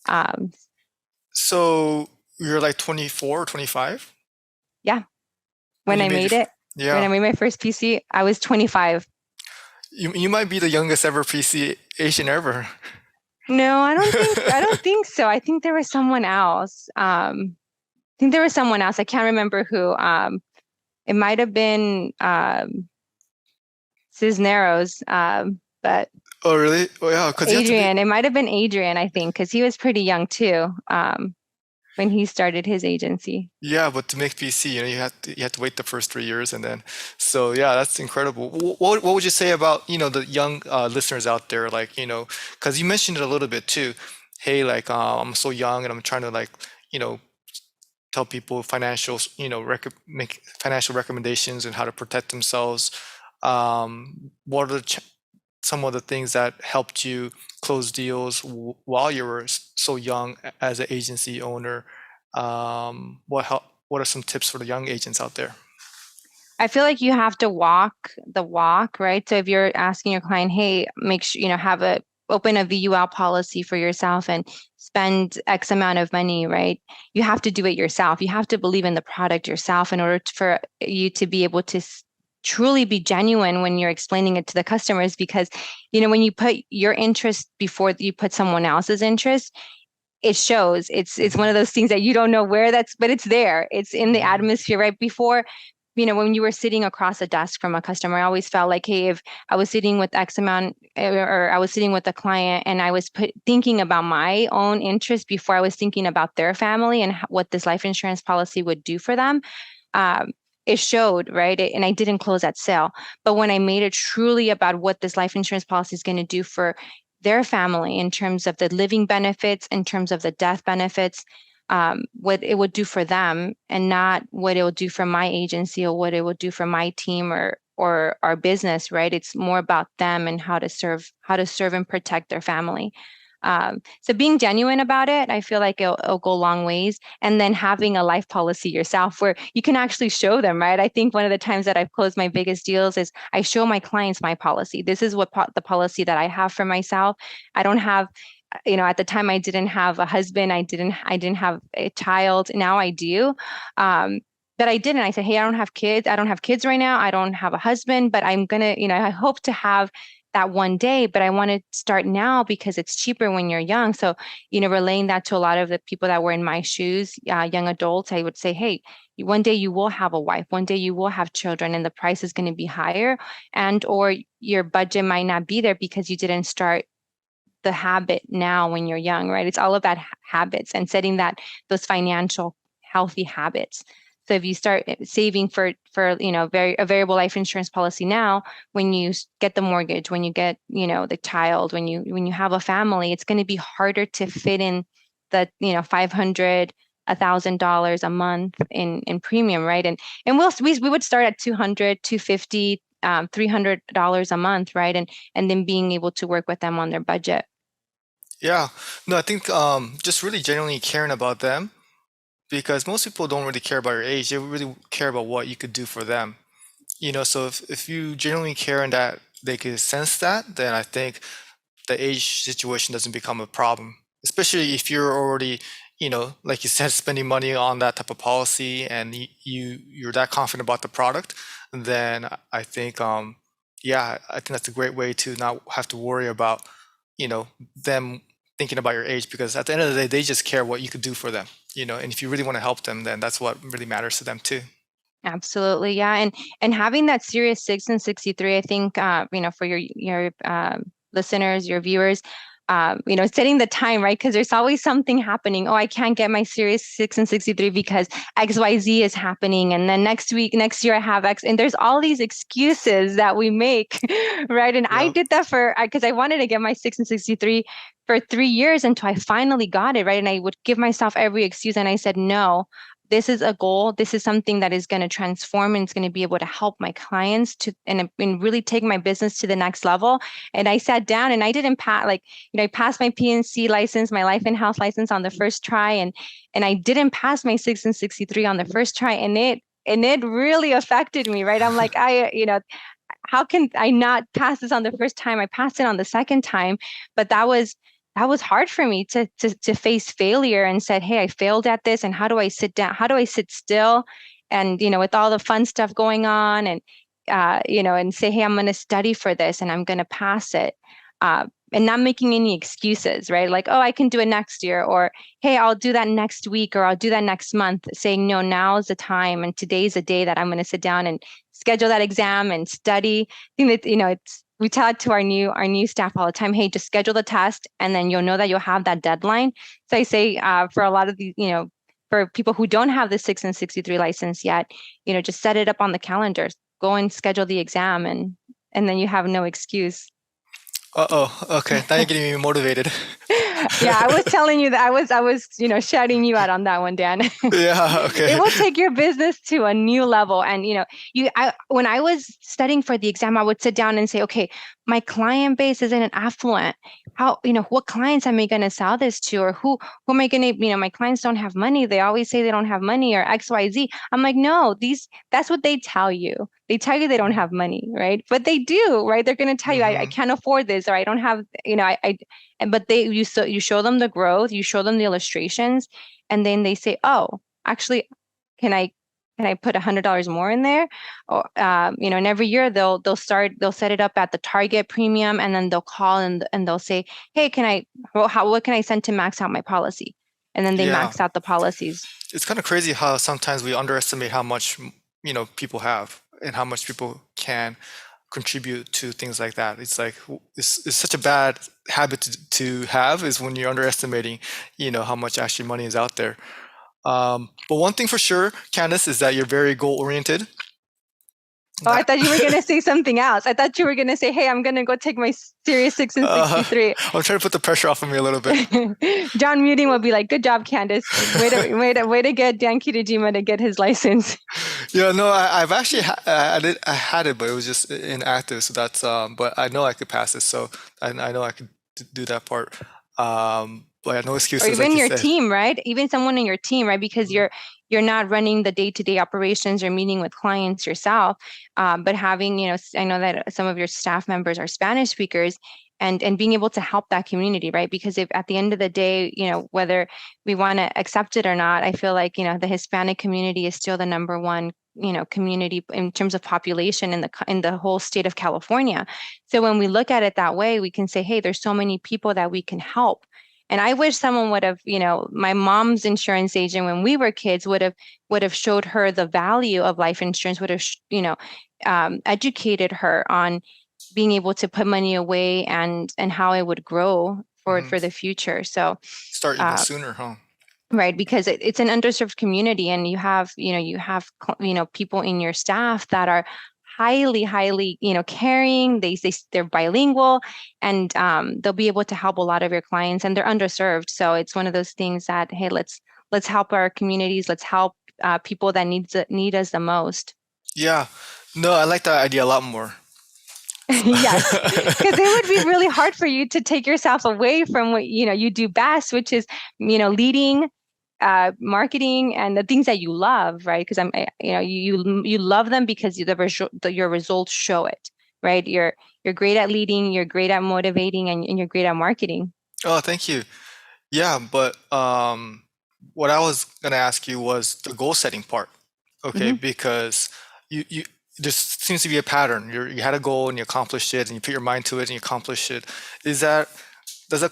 Um, So you're like 24 or 25 yeah, when when you I made made it, when I yeah. made my first PC, I was 25. You might be the youngest ever PC Asian ever. No, I don't think so. I think there was someone else. I can't remember who. It might have been Cisneros, but Oh, really? Oh, yeah, because you have to be. Adrian. It might have been Adrian, I think, because he was pretty young too, when he started his agency. Yeah, but to make PC, you have to wait the first 3 years, and then, so yeah, that's incredible. What would you say about, the young listeners out there, like, because you mentioned it a little bit too. Hey, like, I'm so young and I'm trying to, like, you know, tell people make financial recommendations and how to protect themselves. What are some of the things that helped you close deals while you were so young as an agency owner? What are some tips for the young agents out there? I feel like you have to walk the walk, right? So if you're asking your client, hey, make sure, open a VUL policy for yourself and spend X amount of money, right? You have to do it yourself. You have to believe in the product yourself in order for you to be able to truly be genuine when you're explaining it to the customers. Because, when you put your interest before you put someone else's interest, it shows. It's one of those things that you don't know where but it's there. It's in the Mhm. atmosphere right before. when you were sitting across a desk from a customer, I always felt like, hey, if I was sitting with X amount or I was sitting with a client and I was thinking about my own interest before I was thinking about their family and what this life insurance policy would do for them, um, it showed, right? And I didn't close that sale. But when I made it truly about what this life insurance policy is going to do for their family in terms of the living benefits, in terms of the death benefits, what it would do for them, and not what it will do for my agency or what it will do for my team or our business, right? It's more about them and how to serve and protect their family. So being genuine about it, I feel like it'll go a long ways. And then having a life policy yourself where you can actually show them, right? I think one of the times that I've closed my biggest deals is I show my clients my policy. This is what the policy that I have for myself. I don't have, at the time I didn't have a husband. I didn't have a child. Now I do. But I didn't. I said, hey, I don't have kids. I don't have kids right now. I don't have a husband, but I'm going to, I hope to have that one day, but I want to start now because it's cheaper when you're young. So, relaying that to a lot of the people that were in my shoes, young adults, I would say, hey, one day you will have a wife, one day you will have children, and the price is going to be higher, and or your budget might not be there because you didn't start the habit now when you're young, right? It's all about habits and setting those financial healthy habits. So if you start saving for a variable life insurance policy now, when you get the mortgage, when you get the child, when you have a family, it's going to be harder to fit in the $500, $1,000 a month in premium, right? And we would start at $200, $250, $300 a month, right? And then being able to work with them on their budget. Yeah. No, I think just really genuinely caring about them, because most people don't really care about your age. They really care about what you could do for them. So if you genuinely care and that they could sense that, then I think the age situation doesn't become a problem. Especially if you're already, like you said, spending money on that type of policy and you're that confident about the product, then I think yeah, I think that's a great way to not have to worry about, them thinking about your age, because at the end of the day, they just care what you could do for them, and if you really want to help them, then that's what really matters to them too. Absolutely, yeah, and having that Series 6 and 63, I think for your listeners, your viewers, setting the time, right? Because there's always something happening. Oh, I can't get my Series 6 and 63 because XYZ is happening, and then next year I have X, and there's all these excuses that we make, right? And I Yep. did that because I wanted to get my 6 and 63 for 3 years until I finally got it, right? And I would give myself every excuse, and I said no. This is a goal. This is something that is going to transform and it's going to be able to help my clients and really take my business to the next level. And I sat down and I didn't pass, I passed my PNC license, my life and health license on the first try. And I didn't pass my 6 and 63 on the first try. And it really affected me, right? I'm like, how can I not pass this on the first time? I passed it on the second time, but that was hard for me to face failure and said, hey, I failed at this. And how do I sit down? How do I sit still? And, with all the fun stuff going on and say, hey, I'm going to study for this and I'm going to pass it. And not making any excuses, right? Like, oh, I can do it next year, or hey, I'll do that next week, or I'll do that next month. Saying, no, now's the time. And today's the day that I'm going to sit down and schedule that exam and study. I think that, we tell it to our new staff all the time. Hey, just schedule the test, and then you'll know that you'll have that deadline. So I say for a lot of these, for people who don't have the 6 and 63 license yet, just set it up on the calendar. Go and schedule the exam, and then you have no excuse. Uh-oh. Okay. Now you're getting me motivated. Yeah, I was telling you that I was, shouting you out on that one, Dan. Yeah. Okay. It will take your business to a new level. And, when I was studying for the exam, I would sit down and say, okay, my client base isn't an affluent. How, what clients am I going to sell this to? Or who am I going to, my clients don't have money. They always say they don't have money or XYZ. I'm like, no, that's what they tell you. They tell you they don't have money, right? But they do, right? They're going to tell you, I can't afford this, or I don't have, but you show them the growth, you show them the illustrations, and then they say, oh, actually, can I put $100 more in there? Or and every year they'll set it up at the target premium, and then they'll call and they'll say, hey, what can I send to max out my policy? And then they Yeah. max out the policies. It's kind of crazy how sometimes we underestimate how much people have and how much people can contribute to things like that. It's like it's such a bad habit to have is when you're underestimating, how much actually money is out there. But one thing for sure, Candice, is that you're very goal oriented. Oh, I thought you were going to say something else. I thought you were going to say, hey, I'm going to go take my Series 6 and 63. I'm trying to put the pressure off of me a little bit. John Muting will be like, good job, Candice. Way to get Dan Kitajima to get his license. Yeah, no, I've actually I had it, but it was just inactive. So that's but I know I could pass it. So I know I could do that part. But no excuses. Or even like your said. team, right? Even someone in your team, right? Because you're not running the day-to-day operations or meeting with clients yourself, but having, I know that some of your staff members are Spanish speakers, and being able to help that community, right? Because if at the end of the day, whether we want to accept it or not, I feel like, the Hispanic community is still the number one, community in terms of population in the whole state of California. So when we look at it that way, we can say, hey, there's so many people that we can help. And I wish someone would have, my mom's insurance agent when we were kids would have showed her the value of life insurance, would have, educated her on being able to put money away and how it would grow for the future. So start even sooner, huh? Right, because it's an underserved community, and you have people in your staff that are highly, caring. They're bilingual, and they'll be able to help a lot of your clients, and they're underserved. So it's one of those things that, hey, let's help our communities. Let's help people that need us the most. Yeah, no, I like that idea a lot more. Yes, because it would be really hard for you to take yourself away from what you do best, which is leading, marketing, and the things that you love, right? Because you love them because your results show it, right? You're great at leading, you're great at motivating, and you're great at marketing. Oh, thank you. Yeah, but what I was gonna ask you was the goal setting part. Okay, because you there seems to be a pattern. You had a goal and you accomplished it, and you put your mind to it and you accomplished it. Does that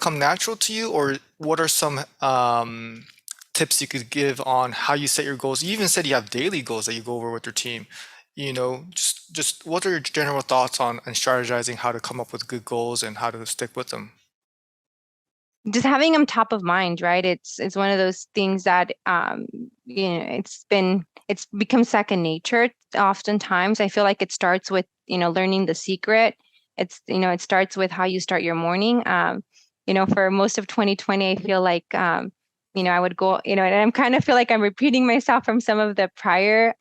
come natural to you, or what are some tips you could give on how you set your goals? You even said you have daily goals that you go over with your team. Just what are your general thoughts on and strategizing how to come up with good goals and how to stick with them? Just having them top of mind, right? It's one of those things that it's become second nature. Oftentimes, I feel like it starts with learning the secret. It starts with how you start your morning. For most of 2020, I feel like I would go, and I'm kind of feel like I'm repeating myself from some of the prior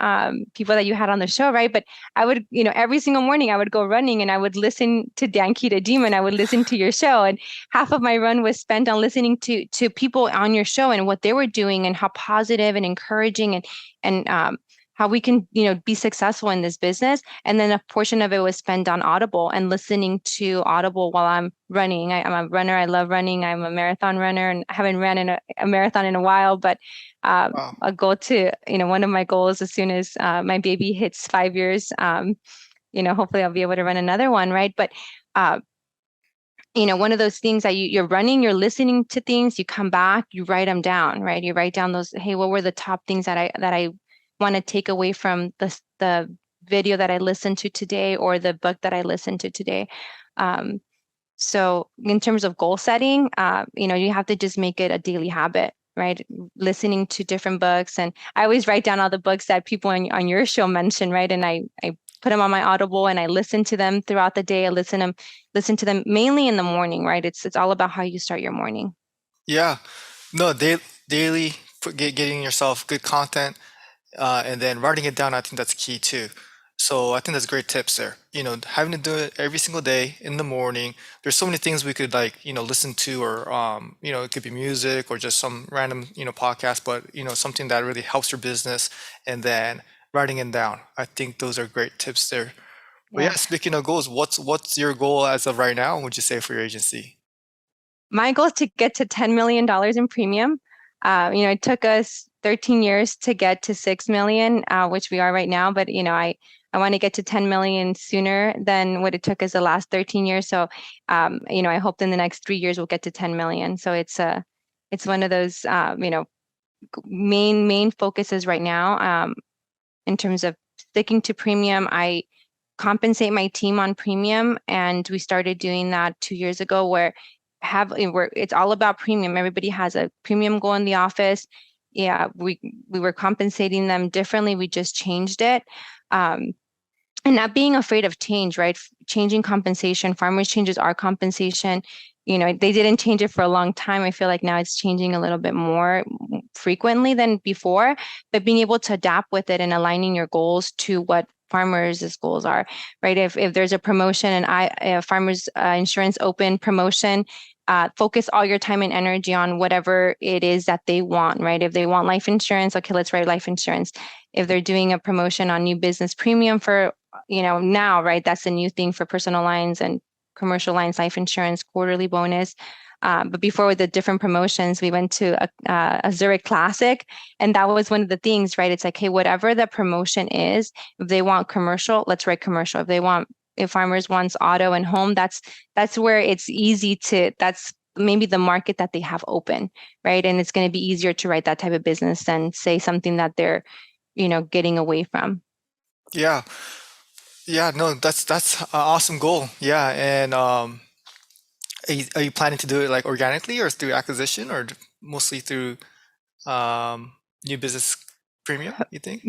people that you had on the show, right? But I would, every single morning I would go running and I would listen to Dan Kita and I would listen to your show. And half of my run was spent on listening to people on your show and what they were doing and how positive and encouraging and how we can, be successful in this business. And then a portion of it was spent on Audible and listening to Audible while I'm running. I'm a runner. I love running. I'm a marathon runner, and I haven't ran in a marathon in a while, but Wow. a goal to, one of my goals as soon as my baby hits 5 years, hopefully I'll be able to run another one, right? But one of those things that you're running, you're listening to things, you come back, you write them down, right? You write down those, hey, what were the top things that I want to take away from the video that I listened to today or the book that I listened to today. So in terms of goal setting, you have to just make it a daily habit, right? Listening to different books. And I always write down all the books that people on your show mention, right? And I put them on my Audible and I listen to them throughout the day. I listen to them mainly in the morning, right? It's all about how you start your morning. Yeah, no, daily getting yourself good content, and then writing it down. I think that's key too. So I think that's great tips there. Having to do it every single day in the morning. There's so many things we could listen to, or it could be music or just some random podcast, but something that really helps your business, and then writing it down. I think those are great tips there. But yeah, Yeah. speaking of goals, what's your goal as of right now, would you say, for your agency? My goal is to get to $10 million in premium. It took us 13 years to get to 6 million, which we are right now. But, I want to get to 10 million sooner than what it took us the last 13 years. So, I hope in the next 3 years we'll get to 10 million. So it's one of those, main focuses right now, in terms of sticking to premium. I compensate my team on premium, and we started doing that 2 years ago, where it's all about premium. Everybody has a premium goal in the office. Yeah, we were compensating them differently. We just changed it. And not being afraid of change, right? Changing compensation. Farmers changes our compensation. They didn't change it for a long time. I feel like now it's changing a little bit more frequently than before, but being able to adapt with it and aligning your goals to what farmers' goals are, right? If there's a promotion and farmers insurance open promotion, focus all your time and energy on whatever it is that they want, right? If they want life insurance, okay, let's write life insurance. If they're doing a promotion on new business premium for, now, right? That's a new thing for personal lines and commercial lines, life insurance, quarterly bonus. But before, with the different promotions, we went to a Zurich Classic, and that was one of the things, right? It's like, hey, whatever the promotion is, if they want commercial, let's write commercial. If farmers wants auto and home, that's where it's easy to. That's maybe the market that they have open, right? And it's going to be easier to write that type of business than say something that they're, getting away from. Yeah. Yeah, no, that's an awesome goal. Yeah, and are you planning to do it like organically or through acquisition or mostly through new business premium, you think?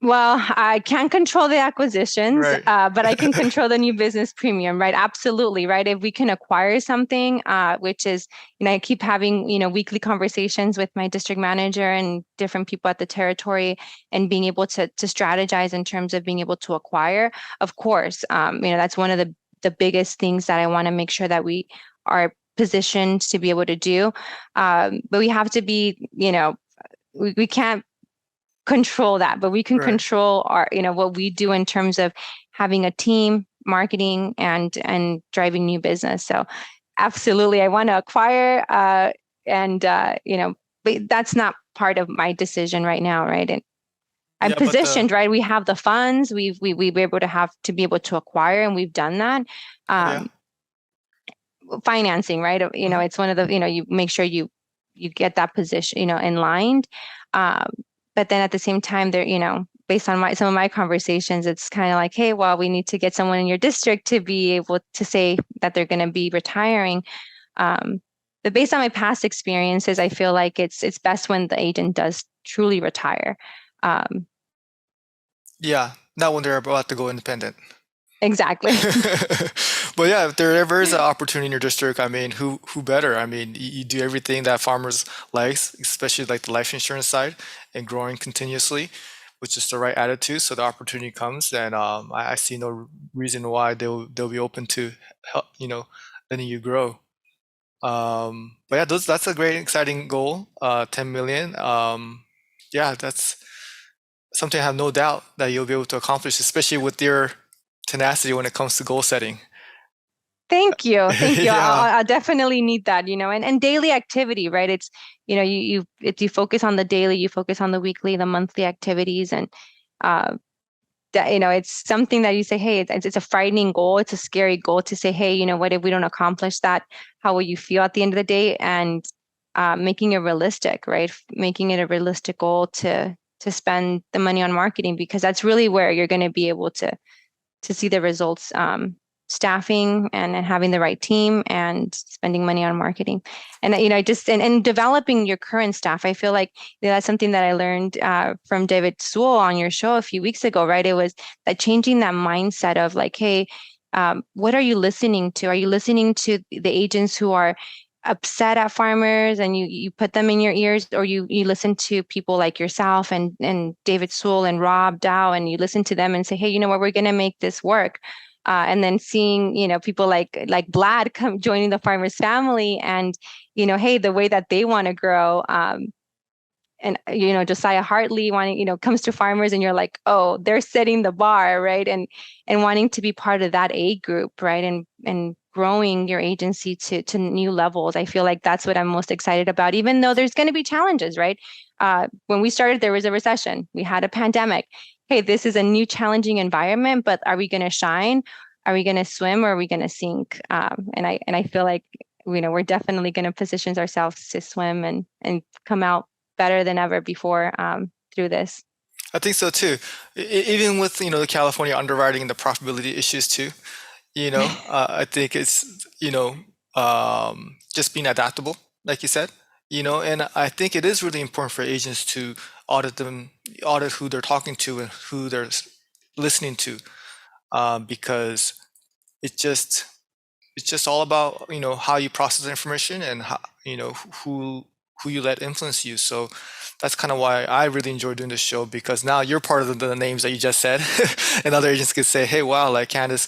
Well, I can't control the acquisitions, Right. but I can control the new business premium, right? Absolutely, right? If we can acquire something, which is, I keep having, weekly conversations with my district manager and different people at the territory, and being able to strategize in terms of being able to acquire. Of course, that's one of the biggest things that I want to make sure that we are positioned to be able to do. But we have to be, we can't control that, but we can Right. control our, what we do in terms of having a team, marketing, and driving new business. So absolutely, I want to acquire, and but that's not part of my decision right now, right? And I'm Yeah, but the positioned, right? We have the funds. We were able to be able to acquire, and we've done that. oh yeah. Um, Financing, right? Mhm. It's one of the, you make sure you get that position, in line. Um, but then at the same time, there, based on some of my conversations, it's kind of like, hey, well, we need to get someone in your district to be able to say that they're going to be retiring. Um, but based on my past experiences, I feel like it's best when the agent does truly retire. Um, Yeah, not when they're about to go independent. exactly. But yeah, if there ever is an opportunity in your district, I mean, who better? I mean, you do everything that farmers likes, especially like the life insurance side and growing continuously, with just the right attitude. So the opportunity comes, and I see no reason why they'll be open to help, letting you grow. But yeah, that's a great, exciting goal. 10 million. Yeah, that's something I have no doubt that you'll be able to accomplish, especially with your tenacity when it comes to goal setting. Thank you. Thank you. Yeah. I'll definitely need that, and daily activity, right? It's, you focus on the daily, you focus on the weekly, the monthly activities, and uh, that, it's something that you say, hey, it's a frightening goal. It's a scary goal to say, hey, what if we don't accomplish that? How will you feel at the end of the day? And making it realistic, right? Making it a realistic goal to spend the money on marketing, because that's really where you're going to be able to see the results, staffing and having the right team and spending money on marketing. And just and developing your current staff. I feel like, that's something that I learned from David Sewell on your show a few weeks ago, right? It was that changing that mindset of like, hey, what are you listening to? Are you listening to the agents who are upset at farmers, and you put them in your ears, or you listen to people like yourself and David Sewell and Rob Dow, and you listen to them and say, hey, you know what, we're going to make this work. And then seeing, people like Vlad come joining the farmers family, and, hey, the way that they want to grow. And Josiah Hartley wanting, comes to farmers, and you're like, oh, they're setting the bar, right? And wanting to be part of that A group, right? And growing your agency to new levels. I feel like that's what I'm most excited about, even though there's going to be challenges, right? When we started, there was a recession, we had a pandemic. Hey, this is a new challenging environment, but are we going to shine? Are we going to swim, or are we going to sink? And I feel like, we're definitely going to position ourselves to swim and come out better than ever before, through this. I think so too. Even with, the California underwriting and the profitability issues too, I think it's, just being adaptable, like you said, and I think it is really important for agents to audit them, audit who they're talking to and who they're listening to, because it just it's just all about how you process the information and how, who who you let influence you. So that's kind of why I really enjoy doing this show, because now you're part of the names that you just said, and other agents could say, "Hey, wow, like Candice,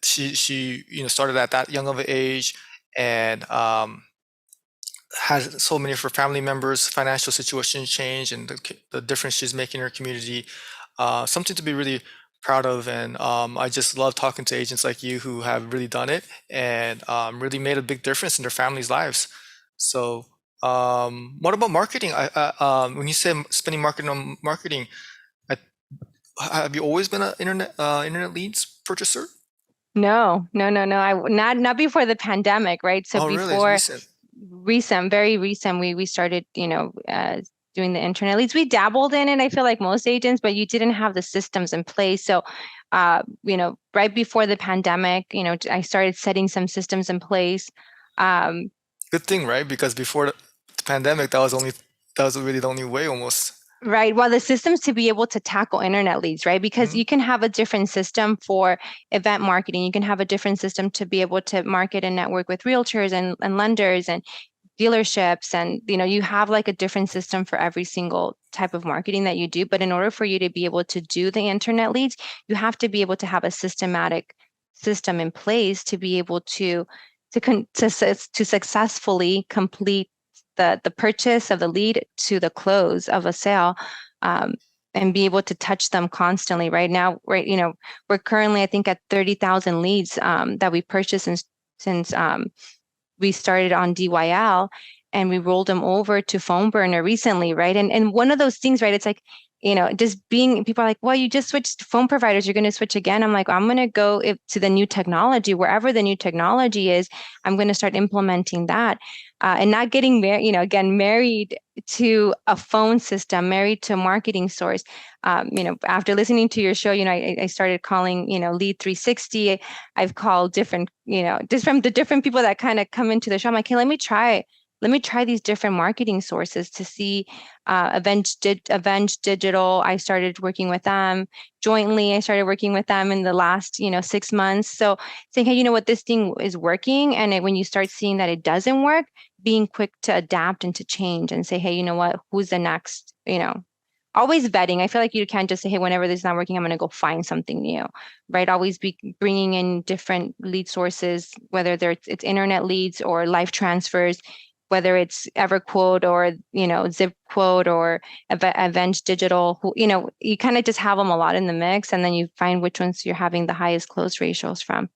she started at that young of an age, and has so many of her family members' financial situation change, and the difference she's making in her community. Something to be really proud of. And I just love talking to agents like you who have really done it and really made a big difference in their families' lives. So, what about marketing? When you say spending marketing on marketing, I, have you always been an internet leads purchaser? No, no, no, no. Not before the pandemic, right? So Oh, really? It's before recent. very recent, we started, doing the internet leads. We dabbled in it, I feel like most agents, but you didn't have the systems in place. So, right before the pandemic, I started setting some systems in place. Um, Good thing, right? Because before the pandemic, that was really the only way almost. Right. Well, the systems to be able to tackle internet leads, right? Because Mhm. you can have a different system for event marketing. You can have a different system to be able to market and network with realtors and lenders and dealerships. And, you have like a different system for every single type of marketing that you do. But in order for you to be able to do the internet leads, you have to be able to have a systematic system in place to be able to successfully complete the purchase of the lead to the close of a sale, um, and be able to touch them constantly. Right now, right, we're currently, I think, at 30,000 leads that we purchased since we started on DYL, and we rolled them over to phone burner recently, right? And one of those things, right? It's like, just being, people are like, well, you just switched phone providers, you're going to switch again. I'm like, I'm going to go to the new technology, wherever the new technology is. I'm going to start implementing that, and not getting married, again, married to a phone system, married to a marketing source. After listening to your show, I started calling, Lead 360. I've called different, just from the different people that kind of come into the show. I'm like, hey, let me try these different marketing sources to see. Avenge Digital, I started working with them jointly. I started working with them in the last, 6 months. So saying, hey, you know what, this thing is working. And when you start seeing that it doesn't work, being quick to adapt and to change and say, hey, you know what, who's the next, always vetting. I feel like you can't just say, hey, whenever this is not working, I'm going to go find something new, right? Always be bringing in different lead sources, whether it's internet leads or life transfers, whether it's EverQuote or, ZipQuote or Avenge Digital, you kind of just have them a lot in the mix, and then you find which ones you're having the highest close ratios from.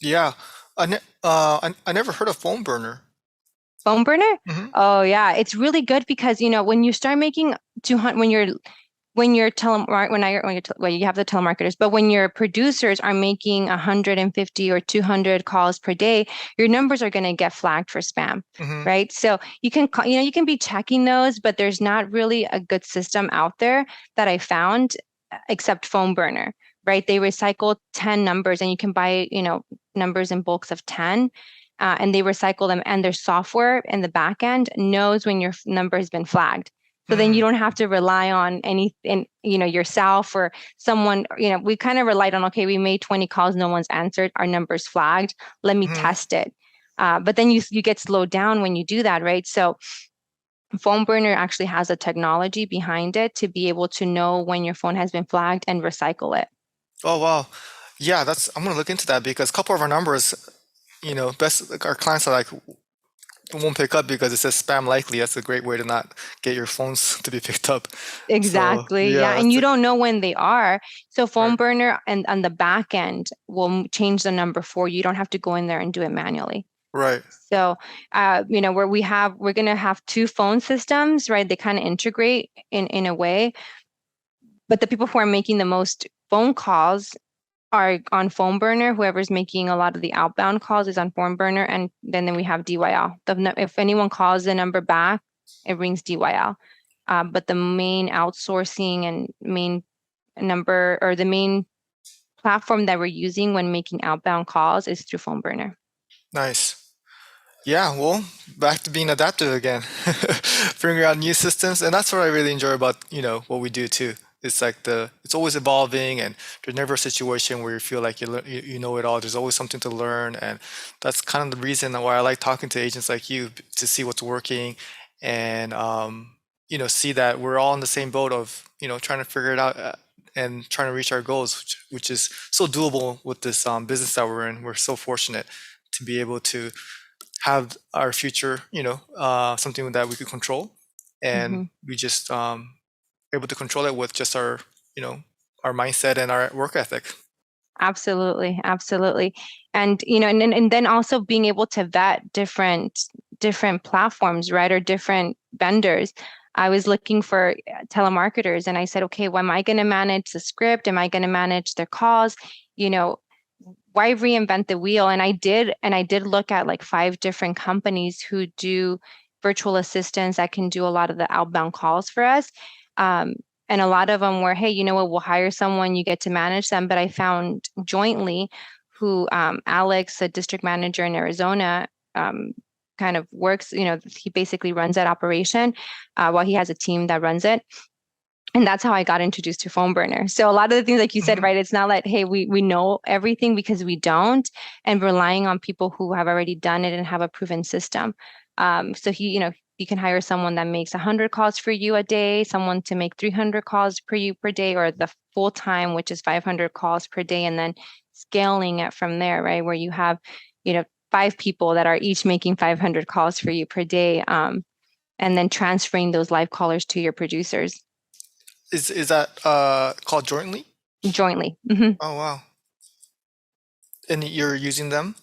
Yeah, I never heard of phone burner. Phone burner? Hmm. Oh yeah, it's really good because when you start making 200, when you're well, you have the telemarketers, but when your producers are making 150 or 200 calls per day, your numbers are going to get flagged for spam, Hmm. right? So you can be checking those, but there's not really a good system out there that I found, except phone burner, right? They recycle 10 numbers, and you can buy, numbers in bulks of 10. And they recycle them, and their software in the back end knows when your number has been flagged. So then you Hmm. don't have to rely on anything, yourself or someone. We kind of relied on, okay, we made 20 calls, no one's answered, our number's flagged. Let me Hmm. test it. But then you get slowed down when you do that, right? So phone burner actually has a technology behind it to be able to know when your phone has been flagged and recycle it. Oh, wow. Yeah, I'm gonna look into that because a couple of our numbers, best like, our clients are like won't pick up because it says spam likely. That's a great way to not get your phones to be picked up. So Exactly. Yeah. yeah, And you don't know when they are. So phone right, burner and on the back end will change the number for you. You don't have to go in there and do it manually. right. So, we're going to have two phone systems, right? They kind of integrate in a way, but the people who are making the most phone calls are on phone burner. Whoever's making a lot of the outbound calls is on phone burner. And then we have DYL. If anyone calls the number back, it rings DYL. But the main outsourcing and main number or the main platform that we're using when making outbound calls is through phone burner. Nice. Yeah, well, back to being adaptive again, figuring out new systems, and that's what I really enjoy about, what we do too. It's like it's always evolving, and there's never a situation where you feel like you know it all. There's always something to learn, and that's kind of the reason why I like talking to agents like you to see what's working, and see that we're all in the same boat of trying to figure it out and trying to reach our goals, which is so doable with this business that we're in. We're so fortunate to be able to have our future, something that we could control, and we just able to control it with just our mindset and our work ethic. Absolutely, absolutely. And and then also being able to vet different platforms, right? Or different vendors. I was looking for telemarketers and I said, okay, well, am I going to manage the script? Am I going to manage their calls? Why reinvent the wheel? And I did look at like 5 different companies who do virtual assistants that can do a lot of the outbound calls for us. And a lot of them were, hey, you know what, we'll hire someone, you get to manage them. But I found jointly who Alex, a district manager in Arizona, kind of works, he basically runs that operation while he has a team that runs it. And that's how I got introduced to phone burner. So a lot of the things like you said, right? It's not like, hey, we know everything, because we don't, and relying on people who have already done it and have a proven system. So you can hire someone that makes 100 calls for you a day, someone to make 300 calls per you per day, or the full time, which is 500 calls per day, and then scaling it from there, right? Where you have, 5 people that are each making 500 calls for you per day, and then transferring those live callers to your producers. Is that called jointly? Jointly. Mm-hmm. Oh wow! And you're using them?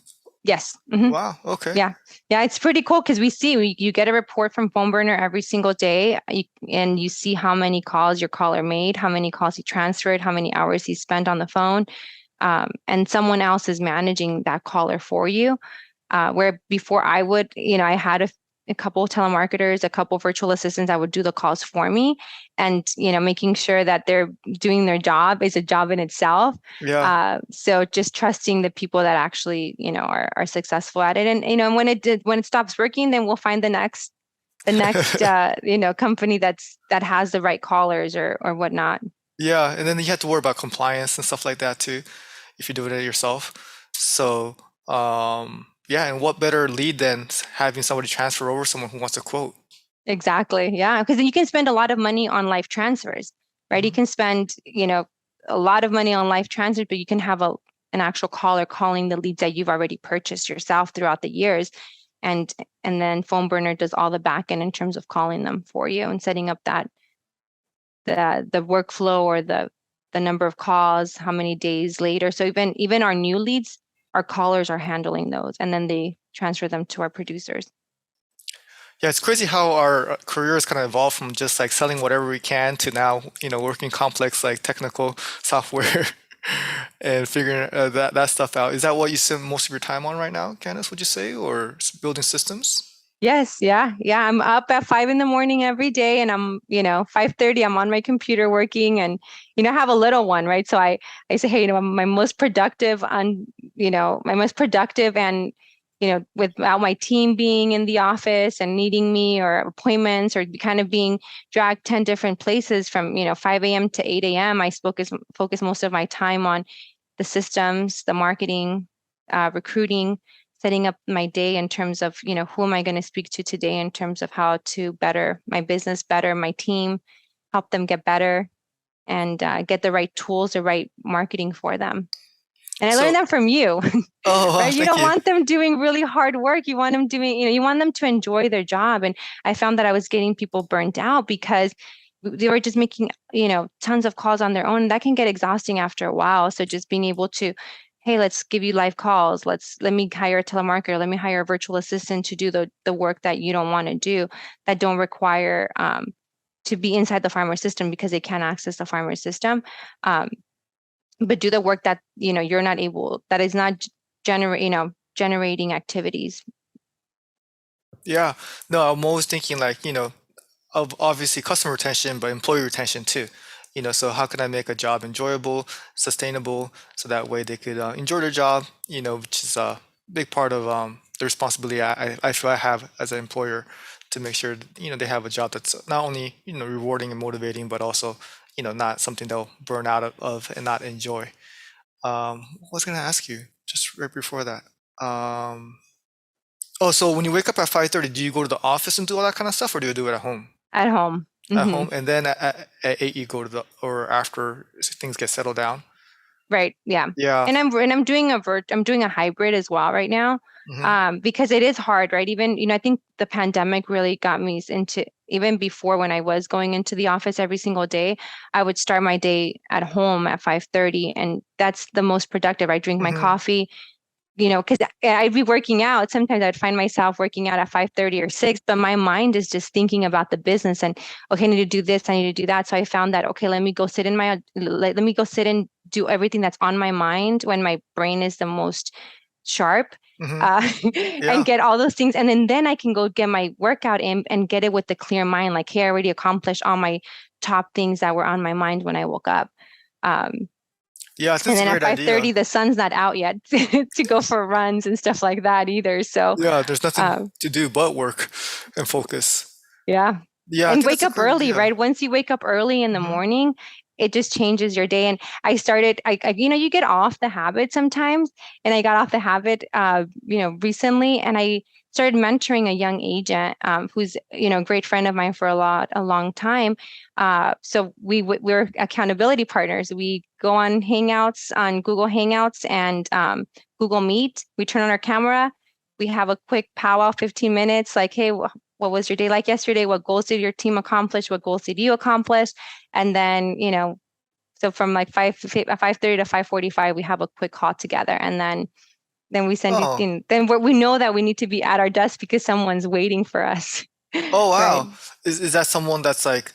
Yes. Mm-hmm. Wow. Okay. Yeah. Yeah. It's pretty cool because you get a report from phone burner every single day, and you see how many calls your caller made, how many calls he transferred, how many hours he spent on the phone. And someone else is managing that caller for you. Where before I would, I had a couple of telemarketers, a couple of virtual assistants that would do the calls for me, and making sure that they're doing their job is a job in itself. Yeah. So just trusting the people that actually are successful at it, and when it stops working, then we'll find the next company that has the right callers or whatnot. Yeah, and then you have to worry about compliance and stuff like that too, if you do it yourself. So, yeah, and what better lead than having somebody transfer over someone who wants a quote? Exactly. Yeah. Because you can spend a lot of money on life transfers, right? You Mhm. can spend, a lot of money on life transfers, but you can have an actual caller calling the leads that you've already purchased yourself throughout the years. And then phone burner does all the back end in terms of calling them for you and setting up the workflow or the number of calls, how many days later. So even our new leads, our callers are handling those, and then they transfer them to our producers. Yeah, it's crazy how our careers kind of evolved from just like selling whatever we can to now, working complex like technical software and figuring that stuff out. Is that what you spend most of your time on right now, Candace, would you say, or building systems? Yes, yeah, yeah. I'm up at 5 in the morning every day, and I'm, 5:30. I'm on my computer working, and I have a little one, right? So I say, hey, my most productive and without my team being in the office and needing me or appointments or kind of being dragged 10 different places from 5 a.m. to 8 a.m. I focus most of my time on the systems, the marketing, recruiting, setting up my day in terms of, who am I going to speak to today in terms of how to better my business, better my team, help them get better, and get the right tools, the right marketing for them. And I learned So, that from you, oh, wow, right? You thank don't you. want them doing really hard work. You want them doing, you want them to enjoy their job. And I found that I was getting people burnt out because they were just making, tons of calls on their own. That can get exhausting after a while. So just being able to, hey, let's give you live calls. Let me hire a telemarketer. Let me hire a virtual assistant to do the work that you don't want to do, that don't require to be inside the farmer system because they can't access the farmer system. But do the work that you're not able, that is not generating activities. Yeah, no, I'm always thinking like, of obviously customer retention, but employee retention too. So how can I make a job enjoyable, sustainable, so that way they could enjoy their job, which is a big part of the responsibility I feel I have as an employer to make sure, they have a job that's not only, rewarding and motivating, but also, not something they'll burn out of and not enjoy. What was I going to ask you just right before that? Um, oh, so when you wake up at 5:30, do you go to the office and do all that kind of stuff, or do you do it at home? At home. At Hmm. home, and then at 8 you go to or after things get settled down. Right. Yeah. Yeah. And I'm doing I'm doing a hybrid as well right now. Hmm. Because it is hard, right? Even, I think the pandemic really got me into, even before, when I was going into the office every single day, I would start my day at home at 5:30, and that's the most productive. I drink my Hmm. coffee, because I'd be working out. Sometimes I'd find myself working out at 5:30 or 6, but my mind is just thinking about the business and, okay, I need to do this, I need to do that. So I found that, okay, let me go sit and do everything that's on my mind when my brain is the most sharp, Hmm. uh, and Yeah. get all those things. And then I can go get my workout in and get it with the clear mind. Like, hey, I already accomplished all my top things that were on my mind when I woke up. Um, Yeah, and that's a then at great idea. 5:30, the sun's not out yet to go for runs and stuff like that either. So, Yeah, there's nothing um, to do but work and focus. yeah. Yeah, I And think wake that's a up great early, idea. right? Once you wake up early in the Hmm. morning, it just changes your day. And you get off the habit sometimes. And I got off the habit, recently, and I started mentoring a young agent, who's, a great friend of mine for a long time. So we're accountability partners. We go on Hangouts, on Google Hangouts, and Google Meet. We turn on our camera. We have a quick powwow, 15 minutes, like, hey, what was your day like yesterday? What goals did your team accomplish? What goals did you accomplish? And then, so from like 5:30 to 5:45, we have a quick call together, and then we send it Oh, in. Then we know that we need to be at our desk because someone's waiting for us, oh right? wow. Is that someone that's like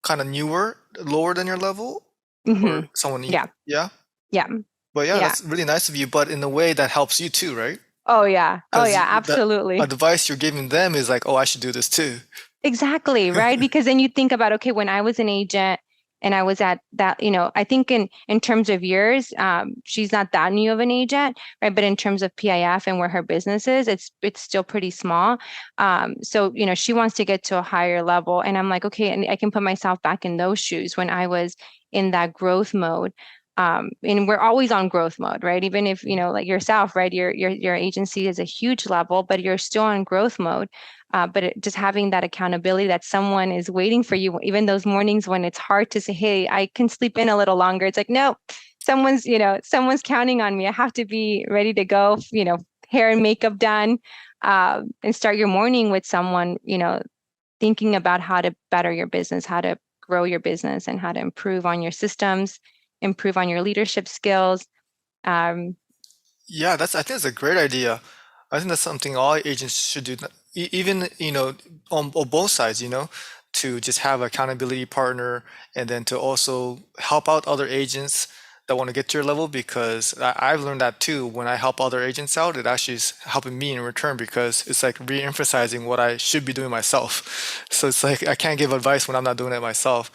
kind of newer, lower than your level, Hmm. or someone Yeah, yeah? yeah, But yeah, yeah. that's really nice of you, but in a way that helps you too, right? Oh yeah, oh Because yeah, the absolutely. advice you're giving them is like, oh, I should do this too. Exactly, right? Because then you think about, okay, when I was an agent and I was at that, I think in terms of years, she's not that new of an agent, right? But in terms of PIF and where her business is, it's still pretty small. So, she wants to get to a higher level, and I'm like, okay, and I can put myself back in those shoes when I was in that growth mode. And we're always on growth mode, right? Even if, like yourself, right? Your agency is a huge level, but you're still on growth mode. Just having that accountability that someone is waiting for you, even those mornings when it's hard to say, hey, I can sleep in a little longer. It's like, no, someone's counting on me. I have to be ready to go, hair and makeup done, and start your morning with someone, thinking about how to better your business, how to grow your business, and how to improve on your systems, improve on your leadership skills. Um, Yeah, I think that's a great idea. I think that's something all agents should do, even, on both sides, to just have an accountability partner and then to also help out other agents that want to get to your level because I've learned that too. When I help other agents out, it actually is helping me in return because it's like re-emphasizing what I should be doing myself. So it's like I can't give advice when I'm not doing it myself.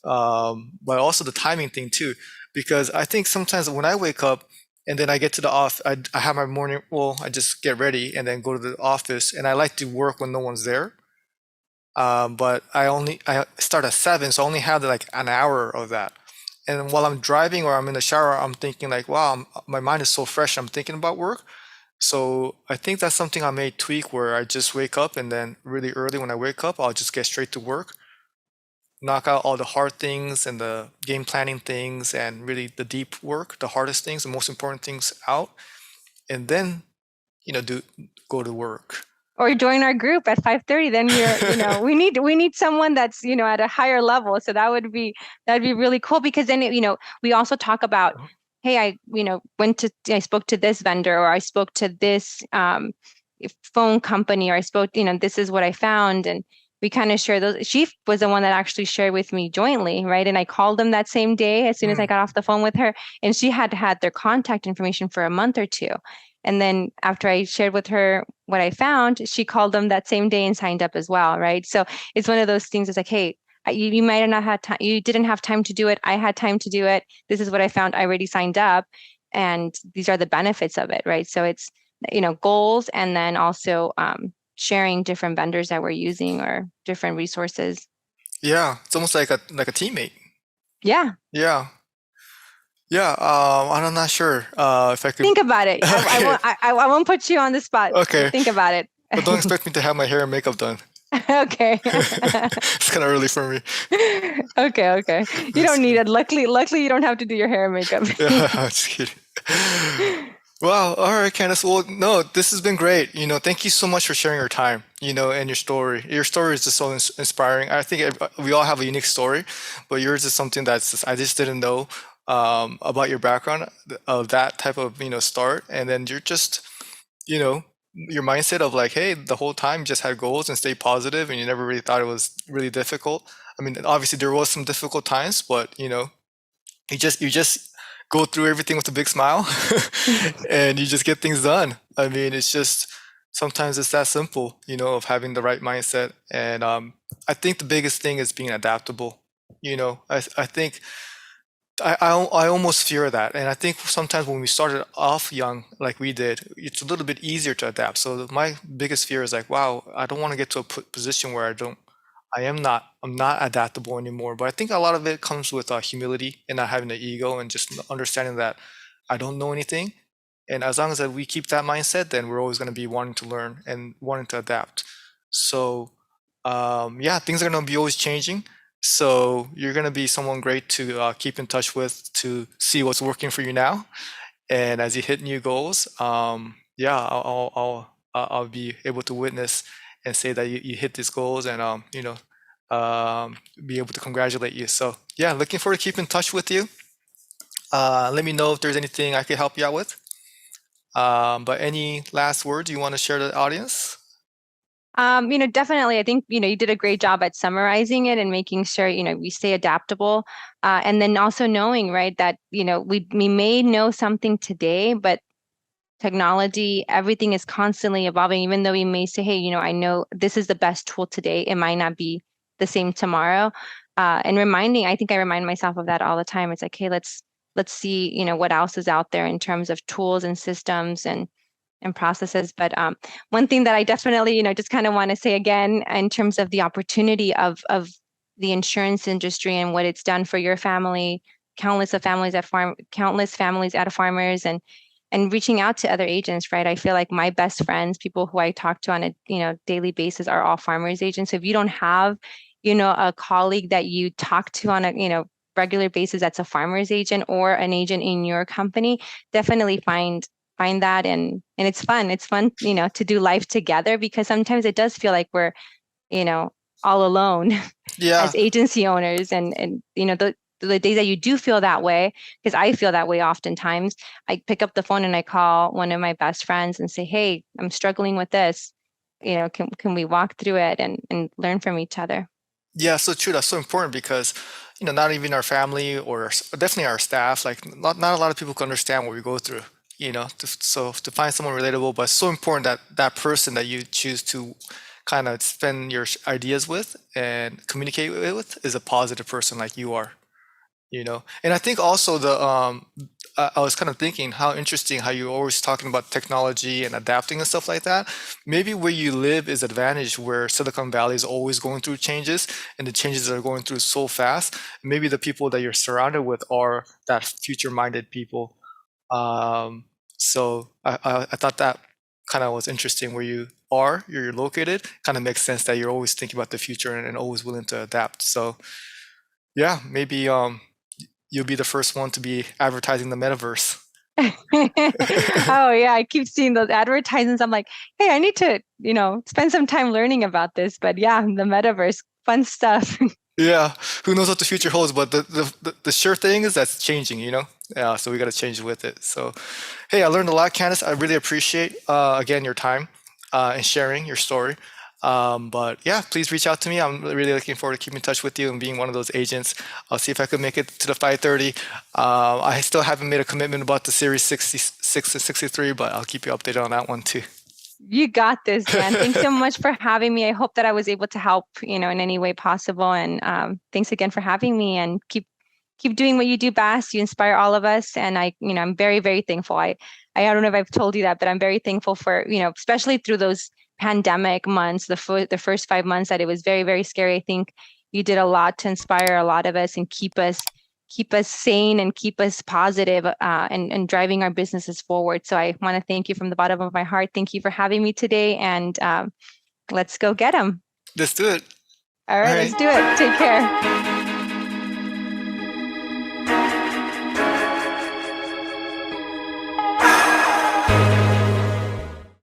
But also the timing thing too, because I think sometimes when I wake up and then I get to the off, I have my morning. Well, I just get ready and then go to the office, and I like to work when no one's there. But I start at 7, so I only have like an hour of that. And while I'm driving or I'm in the shower, I'm thinking like, wow, my mind is so fresh. I'm thinking about work. So I think that's something I may tweak where I just wake up and then really early when I wake up, I'll just get straight to work, knock out all the hard things and the game planning things and really the deep work, the hardest things, the most important things out, and then, do go to work. or join our group at 5:30, then we need someone that's, at a higher level. So that'd be really cool, because then we also talk about, hey, I spoke to this vendor, or I spoke to this phone company, or I spoke, this is what I found. And we kind of share those. She was the one that actually shared with me jointly, right? And I called them that same day as soon as I Mm, got off the phone with her, and she had had their contact information for a month or two. And then after I shared with her what I found, she called them that same day and signed up as well, right? So it's one of those things. It's like, hey, you might have not had time. You didn't have time to do it. I had time to do it. This is what I found. I already signed up, and these are the benefits of it, right? So it's, goals, and then also sharing different vendors that we're using or different resources. Yeah, it's almost like a teammate. Yeah, Yeah. Yeah, I'm not sure if I could. think about it. I Okay, won't. I won't put you on the spot, but okay, think about it. but don't expect me to have my hair and makeup done. Okay. It's kind of early for me. Okay, okay. You Just don't need kidding. it. Luckily, you don't have to do your hair and makeup. Yeah, just kidding. Wow. All right, Candace. Well, no, this has been great. Thank you so much for sharing your time, and your story. Your story is just so inspiring. I think we all have a unique story, but yours is something I just didn't know about your background of that type of, start. And then you're just, you know, your mindset of like, hey, the whole time you just had goals and stay positive and you never really thought it was really difficult. I mean, obviously there was some difficult times, but you just go through everything with a big smile and you just get things done. I mean, it's just sometimes it's that simple, of having the right mindset. And I think the biggest thing is being adaptable. I think I almost fear that. And I think sometimes when we started off young, like we did, it's a little bit easier to adapt. So my biggest fear is like, wow, I don't want to get to a position where I'm not adaptable anymore. But I think a lot of it comes with humility and not having the ego and just understanding that I don't know anything. And as long as that we keep that mindset, then we're always going to be wanting to learn and wanting to adapt. So, yeah, things are going to be always changing. So you're going to be someone great to keep in touch with to see what's working for you now. And as you hit new goals, yeah, I'll be able to witness and say that you hit these goals and be able to congratulate you. So yeah, looking forward to keep in touch with you. Let me know if there's anything I could help you out with. But any last words you want to share to the audience? Definitely. I think, you did a great job at summarizing it and making sure, we stay adaptable. And then also knowing, right, that, we may know something today, but technology, everything is constantly evolving. Even though we may say, hey, I know this is the best tool today, it might not be the same tomorrow. And I think I remind myself of that all the time. It's like, hey, let's see, what else is out there in terms of tools and systems and processes. But one thing that I definitely, just kind of want to say again in terms of the opportunity of the insurance industry and what it's done for your family, countless families at farmers, and reaching out to other agents, right? I feel like my best friends, people who I talk to on a daily basis, are all farmers agents. So if you don't have, a colleague that you talk to on a regular basis that's a farmers agent or an agent in your company, definitely find that, and it's fun. It's fun, to do life together, because sometimes it does feel like we're, you know, all alone Yeah, as agency owners, and the days that you do feel that way, because I feel that way oftentimes, I pick up the phone and I call one of my best friends and say, hey, I'm struggling with this. Can we walk through it and learn from each other? yeah, so true. That's so important because, not even our family or definitely our staff, like not a lot of people can understand what we go through, so to find someone relatable, but it's so important that that person that you choose to kind of spend your ideas with and communicate with is a positive person like you are. And I think also I was kind of thinking how interesting how you're always talking about technology and adapting and stuff like that. Maybe where you live is advantage where Silicon Valley is always going through changes and the changes are going through so fast. Maybe the people that you're surrounded with are that future minded people. um, so I thought that kind of was interesting where you're located. Kind of makes sense that you're always thinking about the future and always willing to adapt. So yeah, maybe you'll be the first one to be advertising the metaverse. Oh yeah, I keep seeing those advertisements. I'm like, hey, I need to, spend some time learning about this. But yeah, the metaverse, fun stuff. Yeah, who knows what the future holds, but the sure thing is that's changing, Yeah, so we got to change with it. So, hey, I learned a lot, Candice. I really appreciate again your time and sharing your story. But yeah, please reach out to me. I'm really looking forward to keeping in touch with you and being one of those agents. I'll see if I could make it to the 5:30. I still haven't made a commitment about the Series 66 to 63, but I'll keep you updated on that one too. You got this, Dan. Thanks so much for having me. I hope that I was able to help, in any way possible. And thanks again for having me. And keep doing what you do best. You inspire all of us, and I'm very, very thankful. I don't know if I've told you that, but I'm very thankful for, especially through those pandemic months, the first 5 months that it was very, very scary. I think you did a lot to inspire a lot of us and keep us sane and keep us positive, and driving our businesses forward. So I want to thank you from the bottom of my heart. Thank you for having me today, and let's go get them. Let's do it. All All right, right. let's do it. Take care.